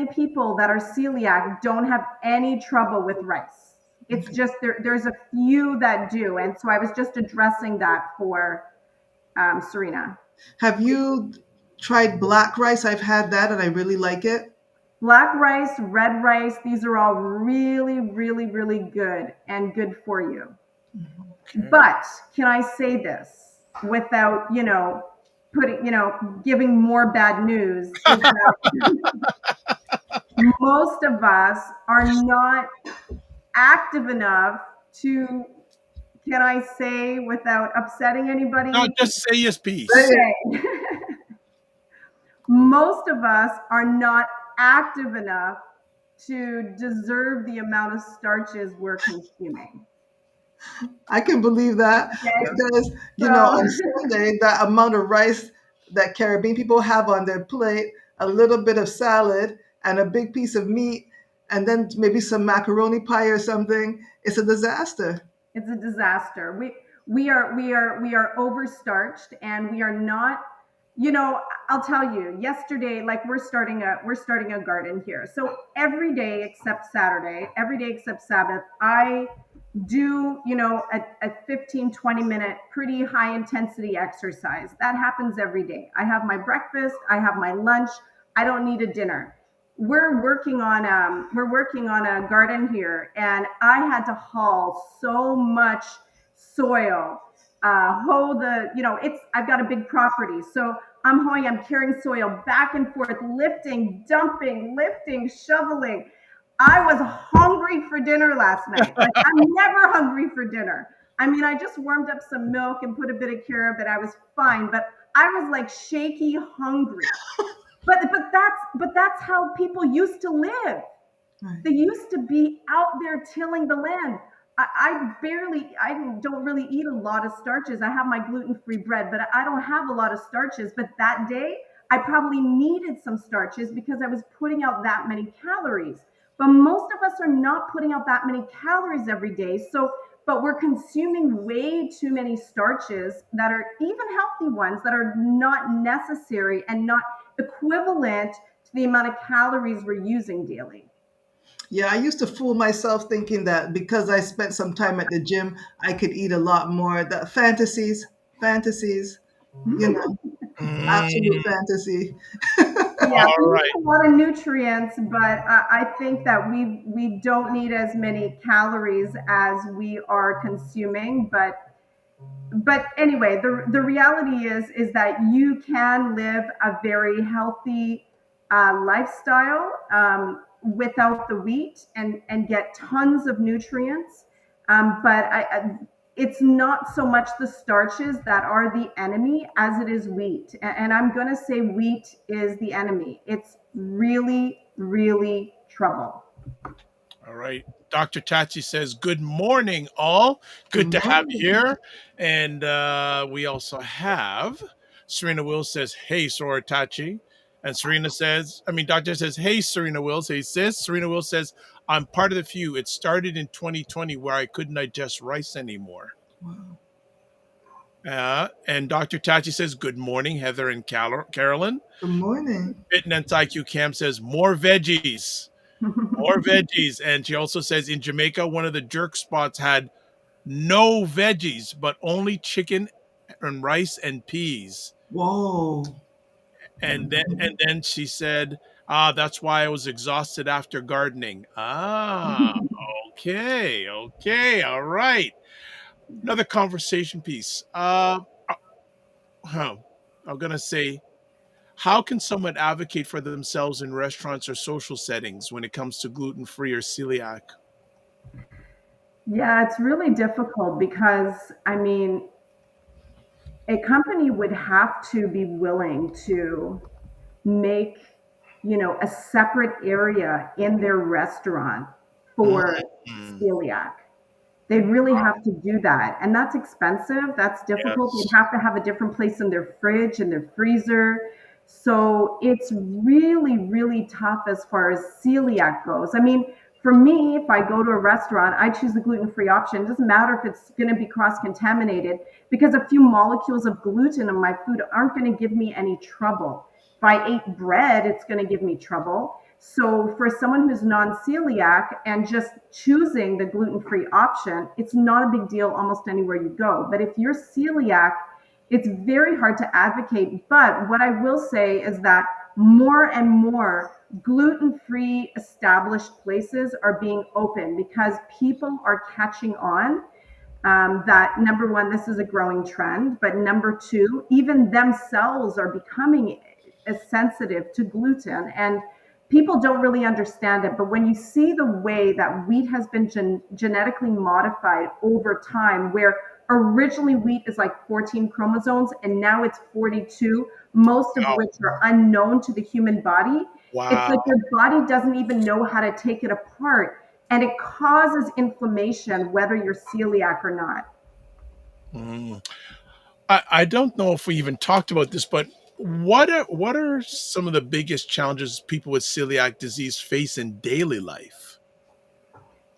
people that are celiac don't have any trouble with rice. It's just there's a few that do. And so I was just addressing that for Serena. have you tried black rice? I've had that and I really like it. Black rice, red rice, these are all really, really, really good and good for you. Okay. But can I say this without, giving more bad news, is that most of us are not active enough to, can I say without upsetting No, anybody? just say yes, peace. Say Okay. Most of us are not active enough to deserve the amount of starches we're consuming. I can believe that Okay. because, So on Sunday, the amount of rice that Caribbean people have on their plate, a little bit of salad and a big piece of meat, and then maybe some macaroni pie or something, it's a disaster. it's a disaster. We are overstarched, and we are not You know, I'll tell you, yesterday, like we're starting a garden here. So every day except Saturday, every day except Sabbath, I do, a 15, 20 minute pretty high intensity exercise. That happens every day. I have my breakfast, I have my lunch. I don't need a dinner. We're working on a garden here, and I had to haul so much soil. Hoe the, it's I've got a big property, so I'm carrying soil back and forth, lifting, dumping, lifting, shoveling. I was hungry for dinner last night. Like, I'm never hungry for dinner. I mean, I just warmed up some milk and put a bit of carob, and I was fine. But I was like shaky hungry. But that's how people used to live. Right. They used to be out there tilling the land. I don't really eat a lot of starches. I have my gluten-free bread, but I don't have a lot of starches. But that day, I probably needed some starches because I was putting out that many calories. But most of us are not putting out that many calories every day. But we're consuming way too many starches that are even healthy ones that are not necessary and not equivalent to the amount of calories we're using daily. Yeah, I used to fool myself thinking that because I spent some time at the gym, I could eat a lot more. The fantasies, Mm, absolute fantasy. Yeah, all we right. need a lot of nutrients, but I think that we don't need as many calories as we are consuming. But anyway, the reality is that you can live a very healthy lifestyle without the wheat and get tons of nutrients. But it's not so much the starches that are the enemy as it is wheat. And I'm going to say wheat is the enemy. It's really, really trouble. All right. Dr. Tachi says, good morning, all. Good Good to have you morning. here. And we also have Serena Wills says, hey, Sora Tachi. And Doctor says, hey, Serena Wills. Hey, sis. Serena Wills says, I'm part of the few. It started in 2020 where I couldn't digest rice anymore. Wow. And Dr. Tachi says, good morning, Heather and Carolyn. Good morning. Fitness IQ Cam says, more veggies. More veggies. And she also says in Jamaica, one of the jerk spots had no veggies, but only chicken and rice and peas. Whoa. And then she said, that's why I was exhausted after gardening. Okay, all right. Another conversation piece. I'm gonna say, how can someone advocate for themselves in restaurants or social settings when it comes to gluten free or celiac? Yeah, it's really difficult because, I mean, a company would have to be willing to make, a separate area in their restaurant for Mm, celiac. They really have to do that. And that's expensive. That's difficult. They'd yes. have to have a different place in their fridge and their freezer. So it's really, really tough as far as celiac goes. I mean, for me, if I go to a restaurant, I choose the gluten-free option. It doesn't matter if it's going to be cross-contaminated because a few molecules of gluten in my food aren't going to give me any trouble. If I ate bread, it's going to give me trouble. So for someone who's non-celiac and just choosing the gluten-free option, it's not a big deal almost anywhere you go. But if you're celiac, it's very hard to advocate. But what I will say is that more and more gluten-free established places are being open because people are catching on that number one, this is a growing trend, but number two, even themselves are becoming sensitive to gluten. And people don't really understand it. But when you see the way that wheat has been genetically modified over time, where originally wheat is like 14 chromosomes and now it's 42, most of Wow. which are unknown to the human body, it's like Wow. your body doesn't even know how to take it apart. And it causes inflammation, whether you're celiac or not. Mm. I don't know if we even talked about this, but what are some of the biggest challenges people with celiac disease face in daily life?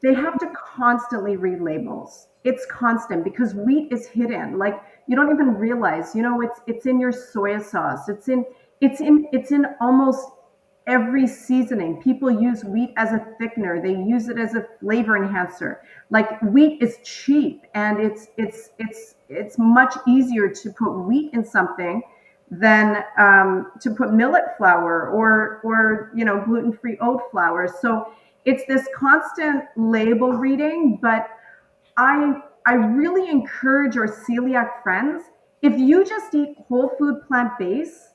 They have to constantly read labels. it's constant because wheat is hidden. Like you don't even realize, it's in your soy sauce. It's in almost every seasoning. People use wheat as a thickener. They use it as a flavor enhancer. Like wheat is cheap, and it's much easier to put wheat in something than to put millet flour or gluten-free oat flour. So it's this constant label reading, but I really encourage our celiac friends, if you just eat whole food plant-based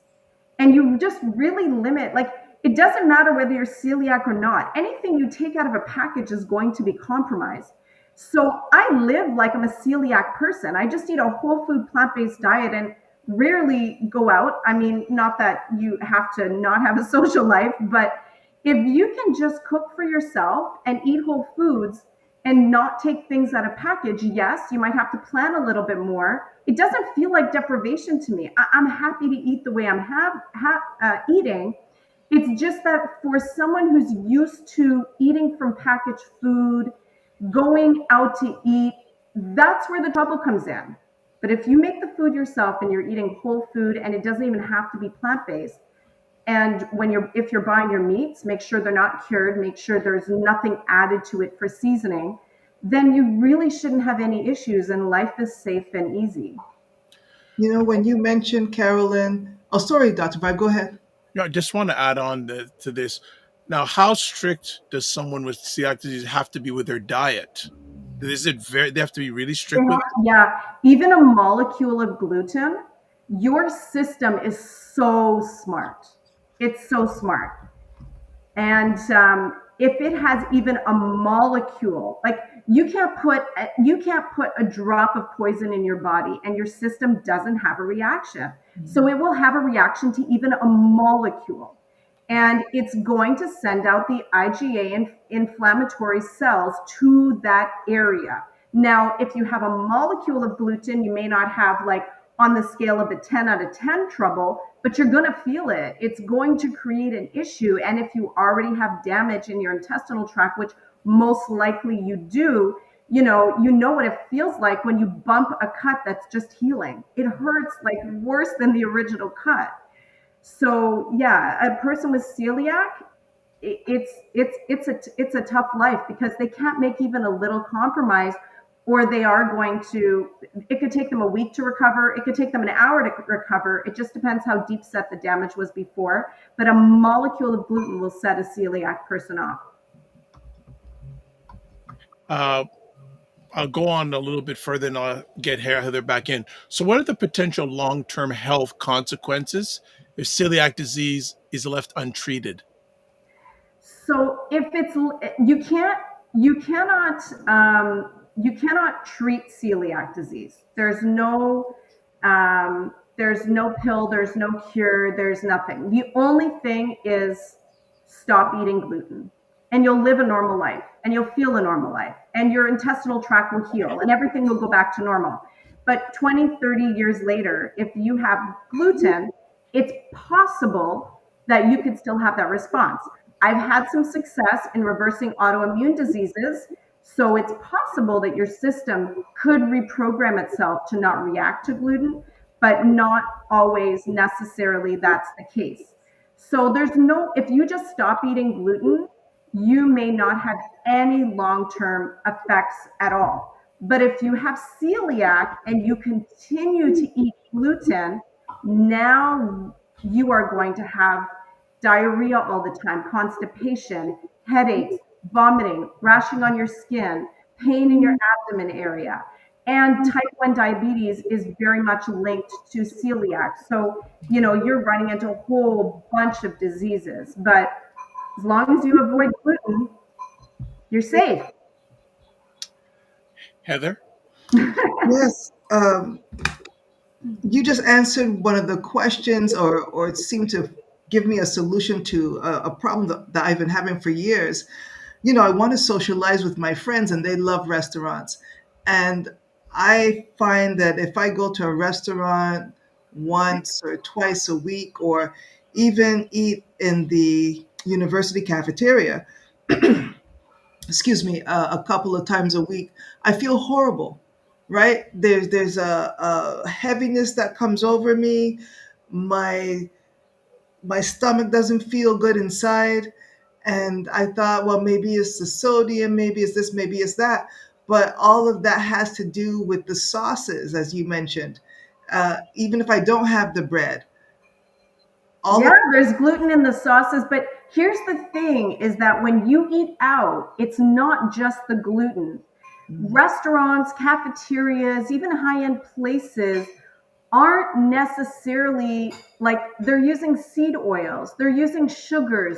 and you just really limit, like it doesn't matter whether you're celiac or not, anything you take out of a package is going to be compromised. So I live like I'm a celiac person. I just eat a whole food plant-based diet and rarely go out. I mean, not that you have to not have a social life, but if you can just cook for yourself and eat whole foods and not take things out of package, yes, you might have to plan a little bit more. It doesn't feel like deprivation to me. I'm happy to eat the way I'm eating. It's just that for someone who's used to eating from packaged food, going out to eat, that's where the trouble comes in. But if you make the food yourself and you're eating whole food, and it doesn't even have to be plant-based, and if you're buying your meats, make sure they're not cured, make sure there's nothing added to it for seasoning, then you really shouldn't have any issues and life is safe and easy. When you mentioned Carolyn, oh, sorry, Dr. Vibe, go ahead. I just want to add on to this. Now, how strict does someone with celiac disease have to be with their diet? Is it they have to be really strict with it? Yeah, even a molecule of gluten, your system is so smart. It's so smart. And if it has even a molecule, like you can't put a drop of poison in your body and your system doesn't have a reaction. So it will have a reaction to even a molecule. And it's going to send out the IgA inflammatory cells to that area. Now, if you have a molecule of gluten, you may not have, like, on the scale of a 10 out of 10 trouble, but you're going to feel it. It's going to create an issue. And if you already have damage in your intestinal tract, which most likely you do, you know what it feels like when you bump a cut that's just healing. It hurts like worse than the original cut. So yeah, a person with celiac, it's a tough life because they can't make even a little compromise, or they are going to. It could take them a week to recover. It could take them an hour to recover. It just depends how deep set the damage was before. But a molecule of gluten will set a celiac person off. I'll go on a little bit further and I'll get Heather back in. So, what are the potential long-term health consequences if celiac disease is left untreated? So if it's you cannot treat celiac disease. There's no pill, there's no cure, there's nothing. The only thing is stop eating gluten and you'll live a normal life and you'll feel a normal life and your intestinal tract will heal and everything will go back to normal. But 20, 30 years later, if you have gluten, it's possible that you could still have that response. I've had some success in reversing autoimmune diseases. So it's possible that your system could reprogram itself to not react to gluten, but not always necessarily that's the case. So if you just stop eating gluten, you may not have any long-term effects at all. But if you have celiac and you continue to eat gluten, now you are going to have diarrhea all the time, constipation, headaches, vomiting, rashing on your skin, pain in your abdomen area. And type 1 diabetes is very much linked to celiac. So, you're running into a whole bunch of diseases. But as long as you avoid gluten, you're safe. Heather? Yes. You just answered one of the questions, or it seemed to give me a solution to a problem that I've been having for years. I want to socialize with my friends and they love restaurants. And I find that if I go to a restaurant once or twice a week, or even eat in the university cafeteria, excuse me, a couple of times a week, I feel horrible, right? There's a heaviness that comes over me. My my stomach doesn't feel good inside. And I thought, well, maybe it's the sodium, maybe it's this, maybe it's that. But all of that has to do with the sauces, as you mentioned. Even if I don't have the bread, all Yeah, of there's gluten in the sauces, but here's the thing is that when you eat out, it's not just the gluten. Restaurants, cafeterias, even high-end places aren't necessarily like they're using seed oils, they're using sugars,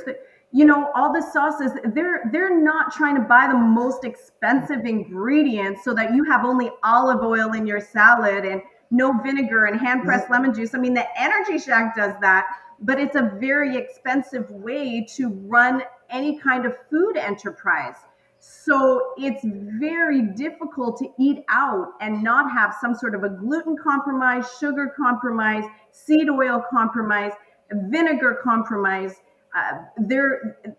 all the sauces, they're not trying to buy the most expensive ingredients so that you have only olive oil in your salad and no vinegar and hand pressed lemon juice. I mean, the Energy Shack does that, but it's a very expensive way to run any kind of food enterprise. So it's very difficult to eat out and not have some sort of a gluten compromise, sugar compromise, seed oil compromise, vinegar compromise.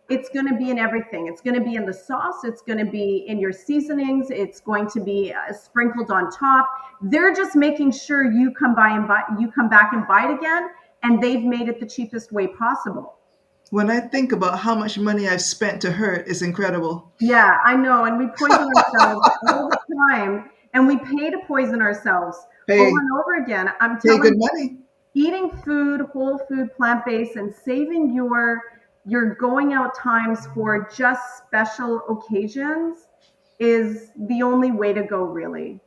It's going to be in everything. It's going to be in the sauce. It's going to be in your seasonings. It's going to be sprinkled on top. They're just making sure you come back and buy it again, and they've made it the cheapest way possible. when I think about how much money I've spent to hurt, it's incredible. Yeah, I know. And we poison ourselves all the time. And we pay to poison ourselves over Pay and over again. I'm pay telling good you, money. eating food, whole food, plant-based, and saving your going out times for just special occasions is the only way to go, really.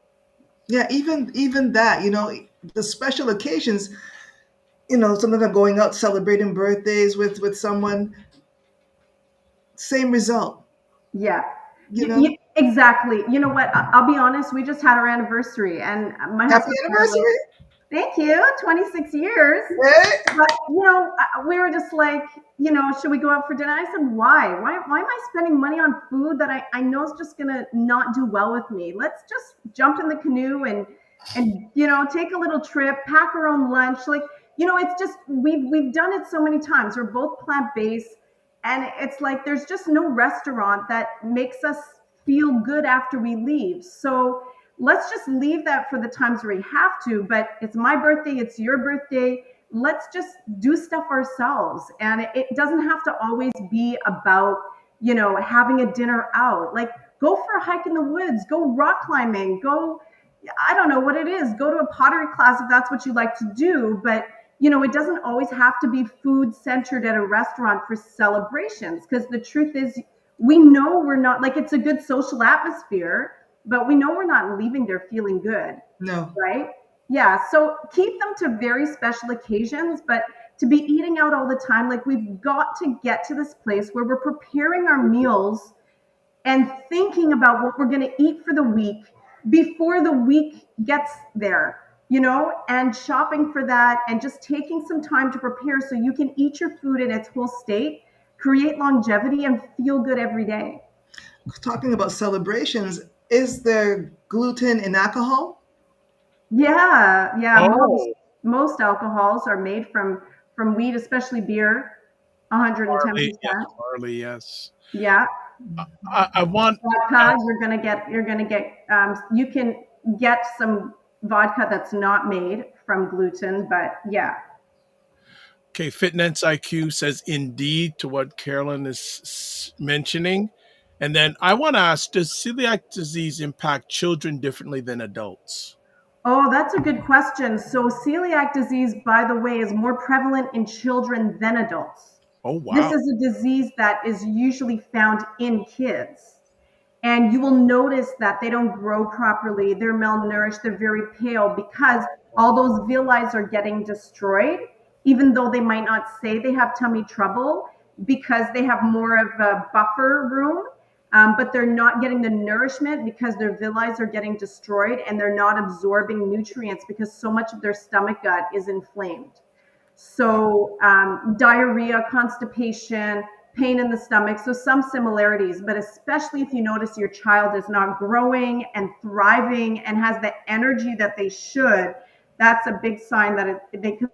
Yeah, even that, the special occasions, sometimes I'm going out celebrating birthdays with someone, same result, Yeah. you know. Exactly. You know what? I'll be honest. We just had our anniversary, and my Happy husband and I were like, anniversary. thank you, 26 years. Right? But we were just like, should we go out for dinner? I said, why? Why am I spending money on food that I know is just gonna not do well with me? Let's just jump in the canoe and take a little trip, pack our own lunch. Like, it's just we've done it so many times. We're both plant-based, and it's like there's just no restaurant that makes us feel good after we leave. So let's just leave that for the times where we have to. But it's my birthday, it's your birthday. Let's just do stuff ourselves. And it doesn't have to always be about, having a dinner out. Like, go for a hike in the woods, go rock climbing, go, I don't know what it is, go to a pottery class if that's what you like to do. But, it doesn't always have to be food centered at a restaurant for celebrations. Because the truth is, we know we're not, like, it's a good social atmosphere, but we know we're not leaving there feeling good, No. right? Yeah, so keep them to very special occasions, but to be eating out all the time, like, we've got to get to this place where we're preparing our meals and thinking about what we're going to eat for the week before the week gets there, and shopping for that and just taking some time to prepare so you can eat your food in its whole state, create longevity, and feel good every day. Talking about celebrations, is there gluten in alcohol? Yeah, yeah. Most Oh, most alcohols are made from wheat, especially beer, barley. Yes, 110%. barley. Yes. Yeah, I want to vodka. ask. You can get some vodka that's not made from gluten, but yeah. Okay, Fitness IQ says indeed to what Carolyn is mentioning. And then I want to ask, does celiac disease impact children differently than adults? Oh, that's a good question. So celiac disease, by the way, is more prevalent in children than adults. Oh, This wow. is a disease that is usually found in kids. And you will notice that they don't grow properly. They're malnourished. They're very pale because all those villi are getting destroyed, even though they might not say they have tummy trouble because they have more of a buffer room. But they're not getting the nourishment because their villi are getting destroyed and they're not absorbing nutrients because so much of their stomach gut is inflamed. So diarrhea, constipation, pain in the stomach. So some similarities, but especially if you notice your child is not growing and thriving and has the energy that they should, that's a big sign that they could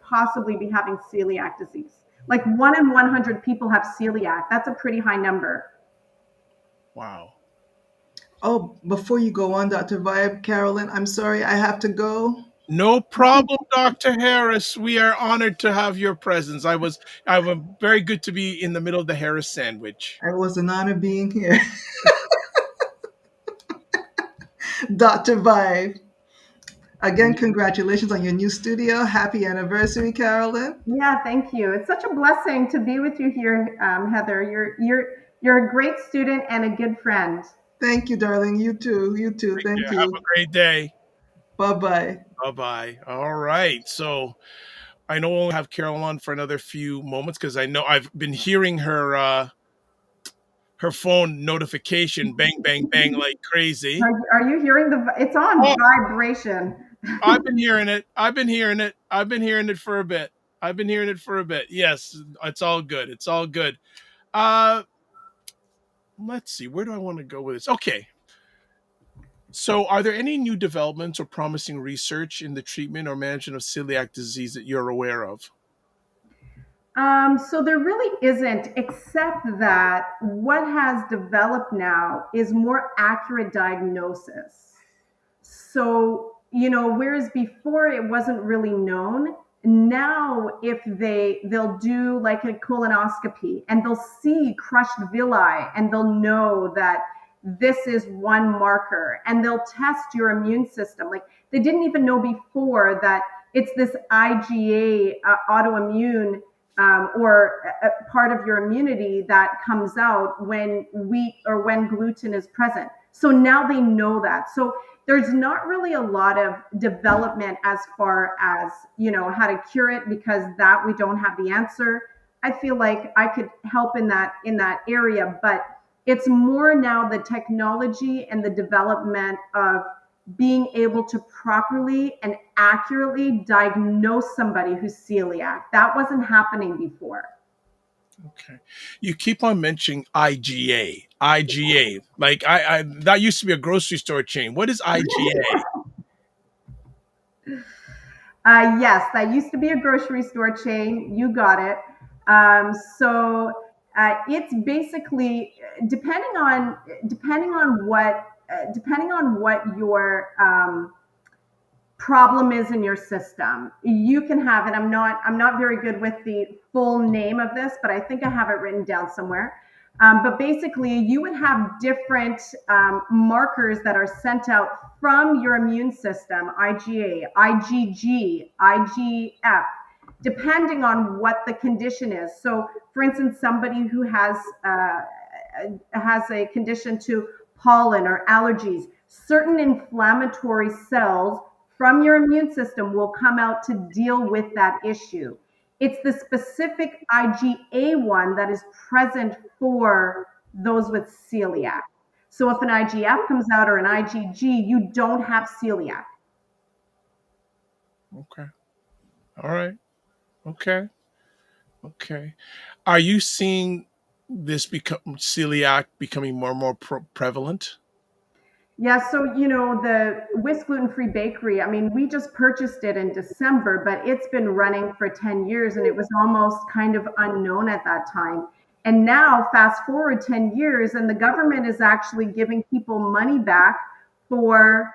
possibly be having celiac disease. Like 1 in 100 people have celiac. That's a pretty high number. Wow. Oh, before you go on, Dr. Vibe, Carolyn, I'm sorry, I have to go. No problem, Dr. Harris. We are honored to have your presence. I was very good to be in the middle of the Harris sandwich. It was an honor being here. Dr. Vibe, again, congratulations on your new studio. Happy anniversary, Carolyn. Yeah, thank you. It's such a blessing to be with you here, Heather. You're a great student and a good friend. Thank you, darling. You too. You too. Take Thank care. Have you. a great day. Bye bye. Bye bye. All right. So I know we'll have Carol on for another few moments because I know I've been hearing her phone notification bang bang bang like crazy. Are you hearing it's on Oh, vibration. I've been hearing it. I've been hearing it. I've been hearing it for a bit. I've been hearing it for a bit. Yes, it's all good. It's all good. Uh let's see. Where do I want to go with this? Okay. So, are there any new developments or promising research in the treatment or management of celiac disease that you're aware of? So there really isn't, except that what has developed now is more accurate diagnosis. So, whereas before it wasn't really known, now if they'll do like a colonoscopy and they'll see crushed villi and they'll know that this is one marker and they'll test your immune system. Like they didn't even know before that it's this IgA autoimmune or a part of your immunity that comes out when wheat or when gluten is present. So now they know that. So there's not really a lot of development as far as, how to cure it, because that we don't have the answer. I feel like I could help in that area, but it's more now the technology and the development of being able to properly and accurately diagnose somebody who's celiac. That wasn't happening before. Okay. You keep on mentioning IgA. IgA. Like I that used to be a grocery store chain. What is IgA? Yes, that used to be a grocery store chain. You got it. So it's basically depending on what your problem is in your system. You can have it. I'm not very good with the full name of this, but I think I have it written down somewhere. But basically, you would have different markers that are sent out from your immune system: IgA, IgG, IgF, depending on what the condition is. So, for instance, somebody who has a condition to pollen or allergies, certain inflammatory cells from your immune system will come out to deal with that issue. It's the specific IgA one that is present for those with celiac. So if an IgF comes out or an IgG, you don't have celiac. Okay. All right. Okay. Okay. Are you seeing this become celiac becoming more and more prevalent? Yeah, so the Whisk Gluten-Free Bakery, I mean, we just purchased it in December, but it's been running for 10 years and it was almost kind of unknown at that time. And now, fast forward 10 years, and the government is actually giving people money back for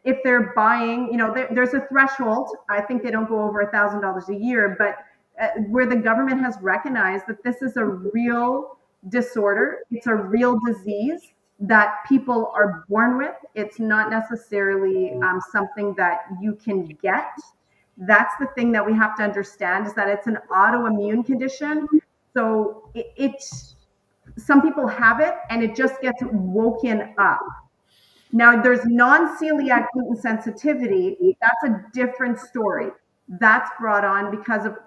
if they're buying, there's a threshold. I think they don't go over $1,000 a year, but where the government has recognized that this is a real disorder, it's a real disease that people are born with. It's not necessarily something that you can get. That's the thing that we have to understand, is that it's an autoimmune condition. So some people have it and it just gets woken up. Now there's non-celiac gluten sensitivity. That's a different story. That's brought on because of,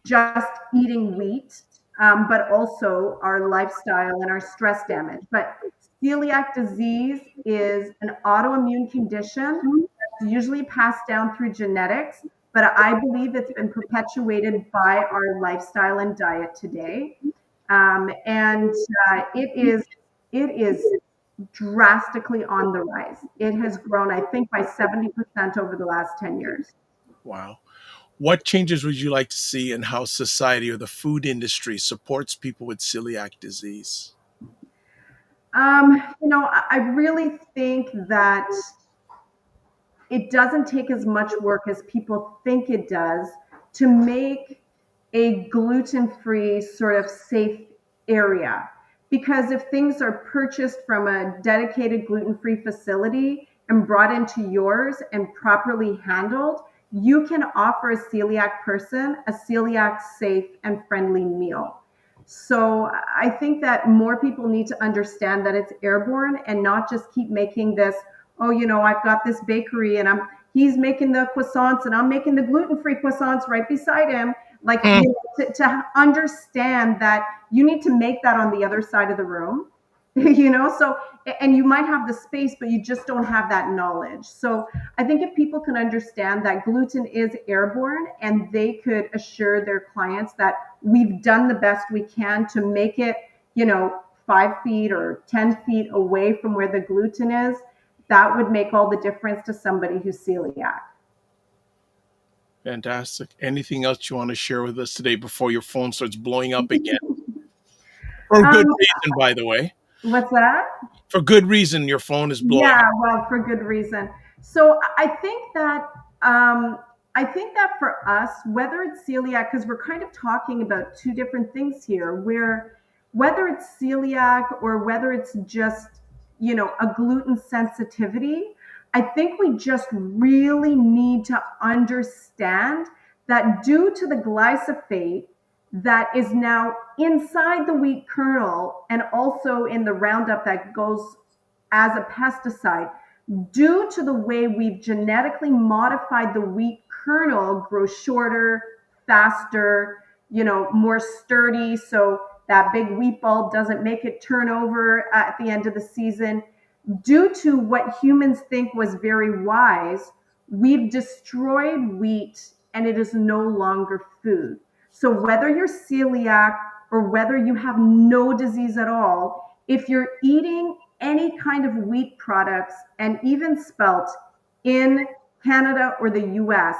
just eating wheat, but also our lifestyle and our stress damage. But celiac disease is an autoimmune condition that's usually passed down through genetics, but I believe it's been perpetuated by our lifestyle and diet today. And it is drastically on the rise. It has grown, I think, by 70% over the last 10 years. Wow. what changes would you like to see in how society or the food industry supports people with celiac disease? I really think that it doesn't take as much work as people think it does to make a gluten-free sort of safe area. Because if things are purchased from a dedicated gluten-free facility and brought into yours and properly handled, you can offer a celiac person a celiac safe and friendly meal. So I think that more people need to understand that it's airborne and not just keep making this, oh, I've got this bakery and he's making the croissants and I'm making the gluten-free croissants right beside him. Like, Mm. to understand that you need to make that on the other side of the room, so, and you might have the space, but you just don't have that knowledge. So I think if people can understand that gluten is airborne and they could assure their clients that we've done the best we can to make it, 5 feet or 10 feet away from where the gluten is, that would make all the difference to somebody who's celiac. Fantastic. Anything else you want to share with us today before your phone starts blowing up again? For good reason, by the way. What's that? For good reason, your phone is blowing Yeah, up. well, for good reason. So I think that for us, whether it's celiac, because we're kind of talking about two different things here, where whether it's celiac or whether it's just, a gluten sensitivity, I think we just really need to understand that due to the glyphosate that is now inside the wheat kernel and also in the Roundup that goes as a pesticide, due to the way we've genetically modified the wheat kernel grow shorter, faster, more sturdy, so that big wheat bulb doesn't make it turn over at the end of the season. Due to what humans think was very wise, we've destroyed wheat and it is no longer food. So whether you're celiac or whether you have no disease at all, if you're eating any kind of wheat products and even spelt in Canada or the US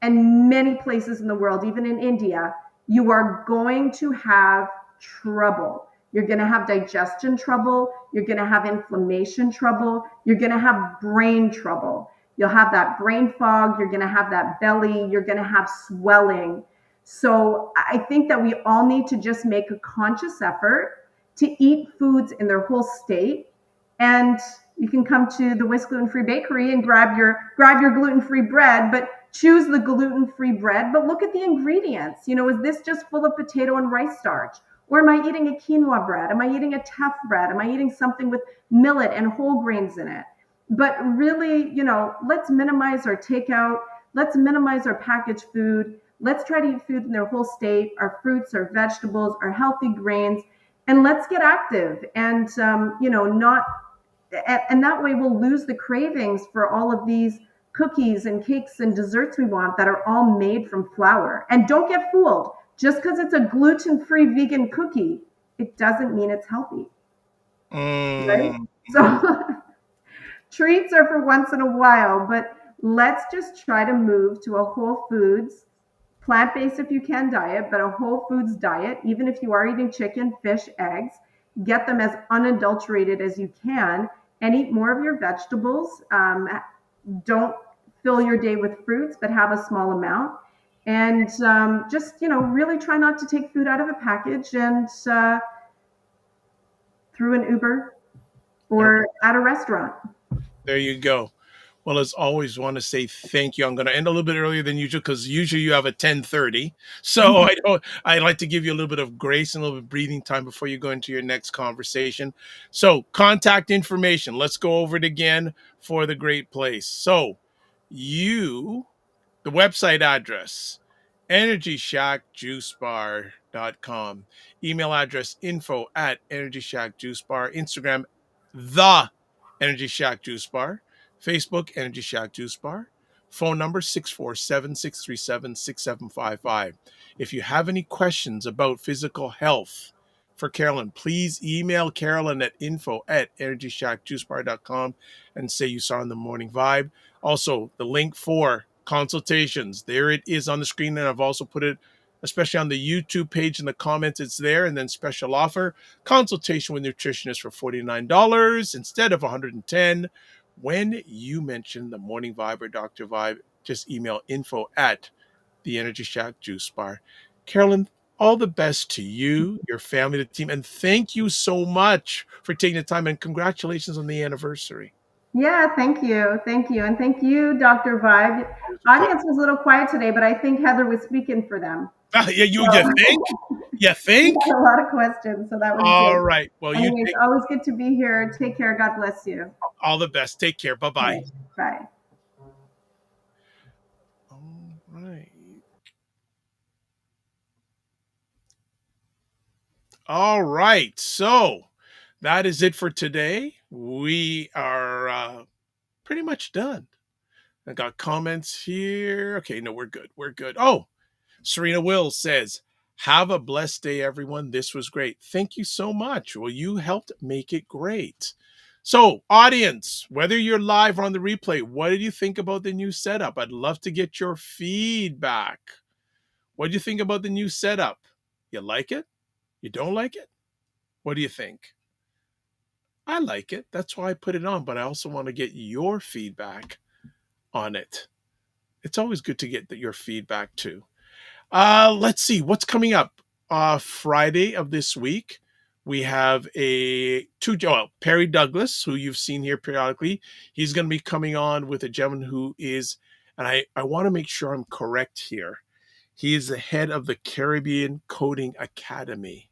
and many places in the world, even in India, you are going to have trouble. You're going to have digestion trouble. You're going to have inflammation trouble. You're going to have brain trouble. You'll have that brain fog. You're going to have that belly. You're going to have swelling. So I think that we all need to just make a conscious effort to eat foods in their whole state. And you can come to the Whisk Gluten-Free Bakery and grab your gluten-free bread, but choose the gluten-free bread. But look at the ingredients. Is this just full of potato and rice starch? Or am I eating a quinoa bread? Am I eating a teff bread? Am I eating something with millet and whole grains in it? But really, let's minimize our takeout. Let's minimize our packaged food. Let's try to eat food in their whole state, our fruits, our vegetables, our healthy grains, and let's get active and, not, and that way we'll lose the cravings for all of these cookies and cakes and desserts we want that are all made from flour. And don't get fooled. Just because it's a gluten-free vegan cookie, it doesn't mean it's healthy. Right? So treats are for once in a while, but let's just try to move to a whole foods, plant-based if you can diet, but a whole foods diet, even if you are eating chicken, fish, eggs, get them as unadulterated as you can and eat more of your vegetables. Don't fill your day with fruits, but have a small amount. And just, really try not to take food out of a package and through an Uber or at a restaurant. There you go. Well, as always, want to say thank you. I'm going to end a little bit earlier than usual because usually you have a 10:30. So I like to give you a little bit of grace and a little bit of breathing time before you go into your next conversation. So contact information. Let's go over it again for the great place. So the website address, EnergyShackJuiceBar.com. Email address info@EnergyShackJuiceBar. Instagram, the Energy Shack Juice Bar. Facebook, Energy Shack Juice Bar. Phone number 647-637-6755. If you have any questions about physical health for Carolyn, please email Carolyn at info@EnergyShackJuiceBar.com and say you saw in the morning vibe. Also, the link for consultations. There it is on the screen, and I've also put it, especially on the YouTube page in the comments, it's there. And then special offer, consultation with nutritionist for $49 instead of $110. When you mention the Morning Vibe or Dr. Vibe, just email info at the Energy Shack Juice Bar. Carolyn, all the best to you, your family, the team, and thank you so much for taking the time, and congratulations on the anniversary. Yeah, thank you. Thank you. And thank you, Dr. Vibe. Audience was a little quiet today, but I think Heather was speaking for them. Yeah, you think? You think? We had a lot of questions, so that was All good. right. Well, Anyways, always good to be here. Take care. God bless you. All the best. Take care. Bye-bye. Bye. All right. All right. So that is it for today. We are pretty much done. I got comments here. Okay, no, we're good. We're good. Oh, Serena Wills says, have a blessed day, everyone. This was great. Thank you so much. Well, you helped make it great. So, audience, whether you're live or on the replay, what did you think about the new setup? I'd love to get your feedback. What do you think about the new setup? You like it? You don't like it? What do you think? I like it. That's why I put it on, but I also want to get your feedback on it. It's always good to get your feedback too. Let's see what's coming up. Friday of this week, we have Perry Douglas, who you've seen here periodically. He's going to be coming on with a gentleman who is, and I want to make sure I'm correct here. He is the head of the Caribbean Coding Academy,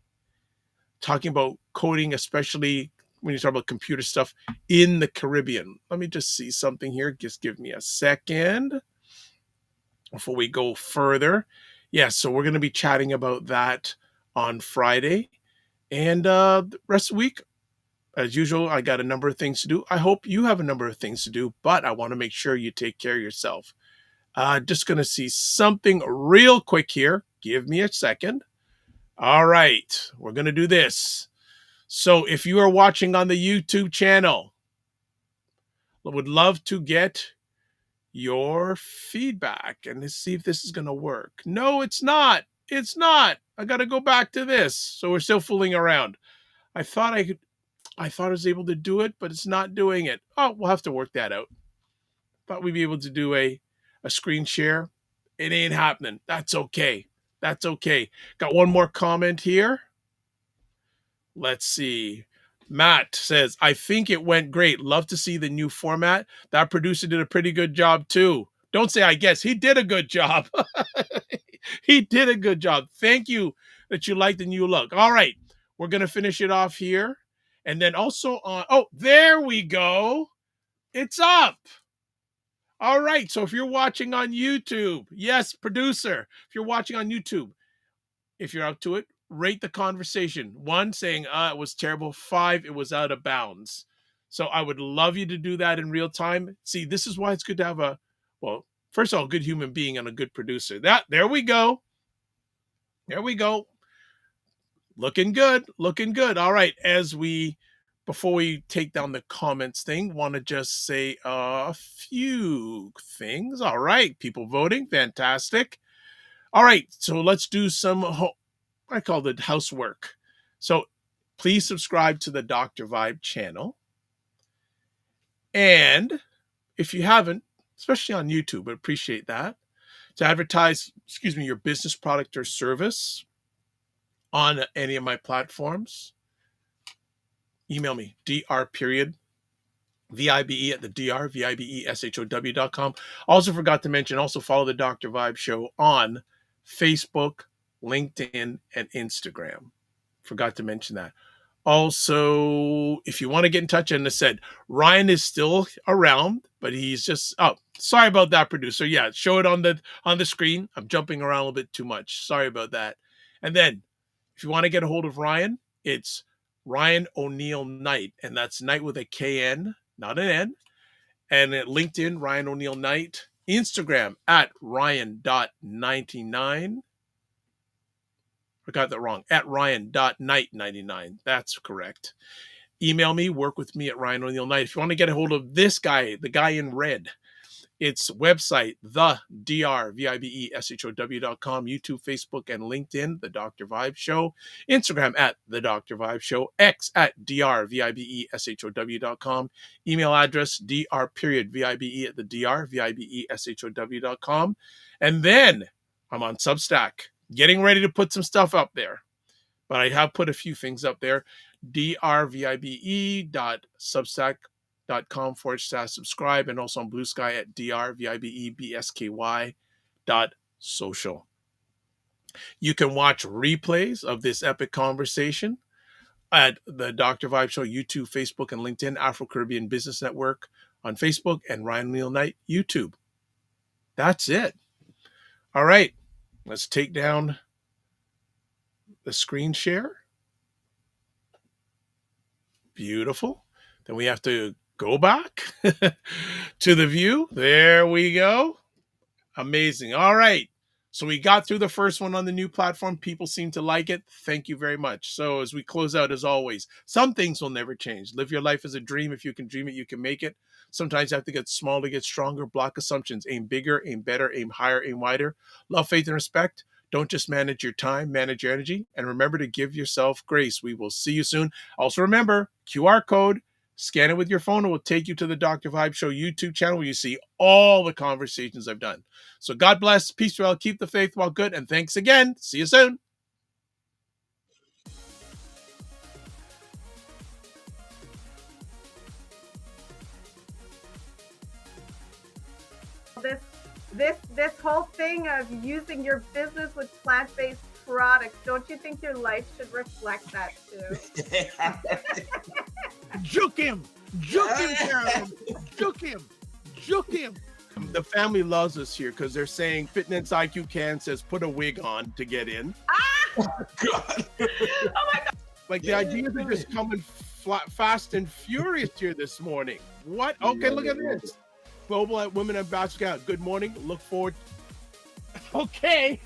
talking about coding, especially when you talk about computer stuff in the Caribbean. Let me just see something here. Just give me a second before we go further. Yeah, so we're going to be chatting about that on Friday. And the rest of the week, as usual, I got a number of things to do. I hope you have a number of things to do, but I want to make sure you take care of yourself. Just going to see something real quick here. Give me a second. All right, we're going to do this. So if you are watching on the YouTube channel, I would love to get your feedback and let's see if this is going to work. No, it's not. It's not. I got to go back to this. So we're still fooling around. I thought I was able to do it, but it's not doing it. Oh, we'll have to work that out. Thought we'd be able to do a screen share. It ain't happening. That's okay. That's okay. Got one more comment here. Let's see. Matt says, I think it went great. Love to see the new format. That producer did a pretty good job too. Don't say I guess. He did a good job. He did a good job. Thank you that you like the new look. All right. We're going to finish it off here. And then also on, oh, there we go. It's up. All right. So if you're watching on YouTube, yes, producer, if you're watching on YouTube, if you're up to it, rate the conversation. 1, saying, it was terrible. 5, it was out of bounds. So I would love you to do that in real time. See, this is why it's good to have first of all, a good human being and a good producer. There we go. There we go. Looking good. Looking good. All right. Before we take down the comments thing, want to just say a few things. All right. People voting. Fantastic. All right. So let's do some I call it housework. So please subscribe to the Dr. Vibe channel. And if you haven't, especially on YouTube, I appreciate that, to advertise, your business product or service on any of my platforms, email me, dr.vibe at the dr.vibeshow.com. Also forgot to mention, also follow the Dr. Vibe Show on Facebook, LinkedIn, and Instagram. Forgot to mention that. Also, if you want to get in touch, and I said, Ryan is still around, but he's just, sorry about that, producer. Yeah, show it on the screen. I'm jumping around a little bit too much. Sorry about that. And then if you want to get a hold of Ryan, it's Ryan Oneil Knight, and that's Knight with a KN, not an N. And at LinkedIn, Ryan Oneil Knight. Instagram at Ryan.99. I got that wrong. At Ryan.Knight99. That's correct. Email me, work with me at Ryan Oneil Knight. If you want to get a hold of this guy, the guy in red, its website, the drvibeshow.com, YouTube, Facebook, and LinkedIn, The Dr. Vibe Show, Instagram at The Dr. Vibe Show, X at drvibeshow.com, email address dr.vibe at the drvibeshow.com. And then I'm on Substack, getting ready to put some stuff up there. But I have put a few things up there, drvibe.substack.com/subscribe, and also on Blue Sky at drvibebsky.social. You can watch replays of this epic conversation at the Dr. Vibe Show YouTube, Facebook, and LinkedIn, Afro Caribbean Business Network on Facebook, and Ryan Oneil Knight YouTube. That's it. All right, let's take down the screen share. Beautiful. Then we have to go back to the view. There we go. Amazing. All right. So we got through the first one on the new platform. People seem to like it. Thank you very much. So as we close out, as always, some things will never change. Live your life as a dream. If you can dream it, you can make it. Sometimes you have to get small to get stronger. Block assumptions. Aim bigger, aim better, aim higher, aim wider. Love, faith, and respect. Don't just manage your time, manage your energy. And remember to give yourself grace. We will see you soon. Also remember, QR code. Scan it with your phone. It will take you to the Dr. Vibe Show YouTube channel where you see all the conversations I've done. So God bless. Peace well. Keep the faith while good. And thanks again. See you soon. This whole thing of using your business with plant-based products, don't you think your life should reflect that too? Juke him, Carolyn. Juke him. The family loves us here because they're saying Fitness IQ Can says put a wig on to get in. Oh God. Oh my God. Like the ideas are just coming fast and furious here this morning. What? Okay, look at this. Global Women Ambassador. Good morning. Look forward. Okay.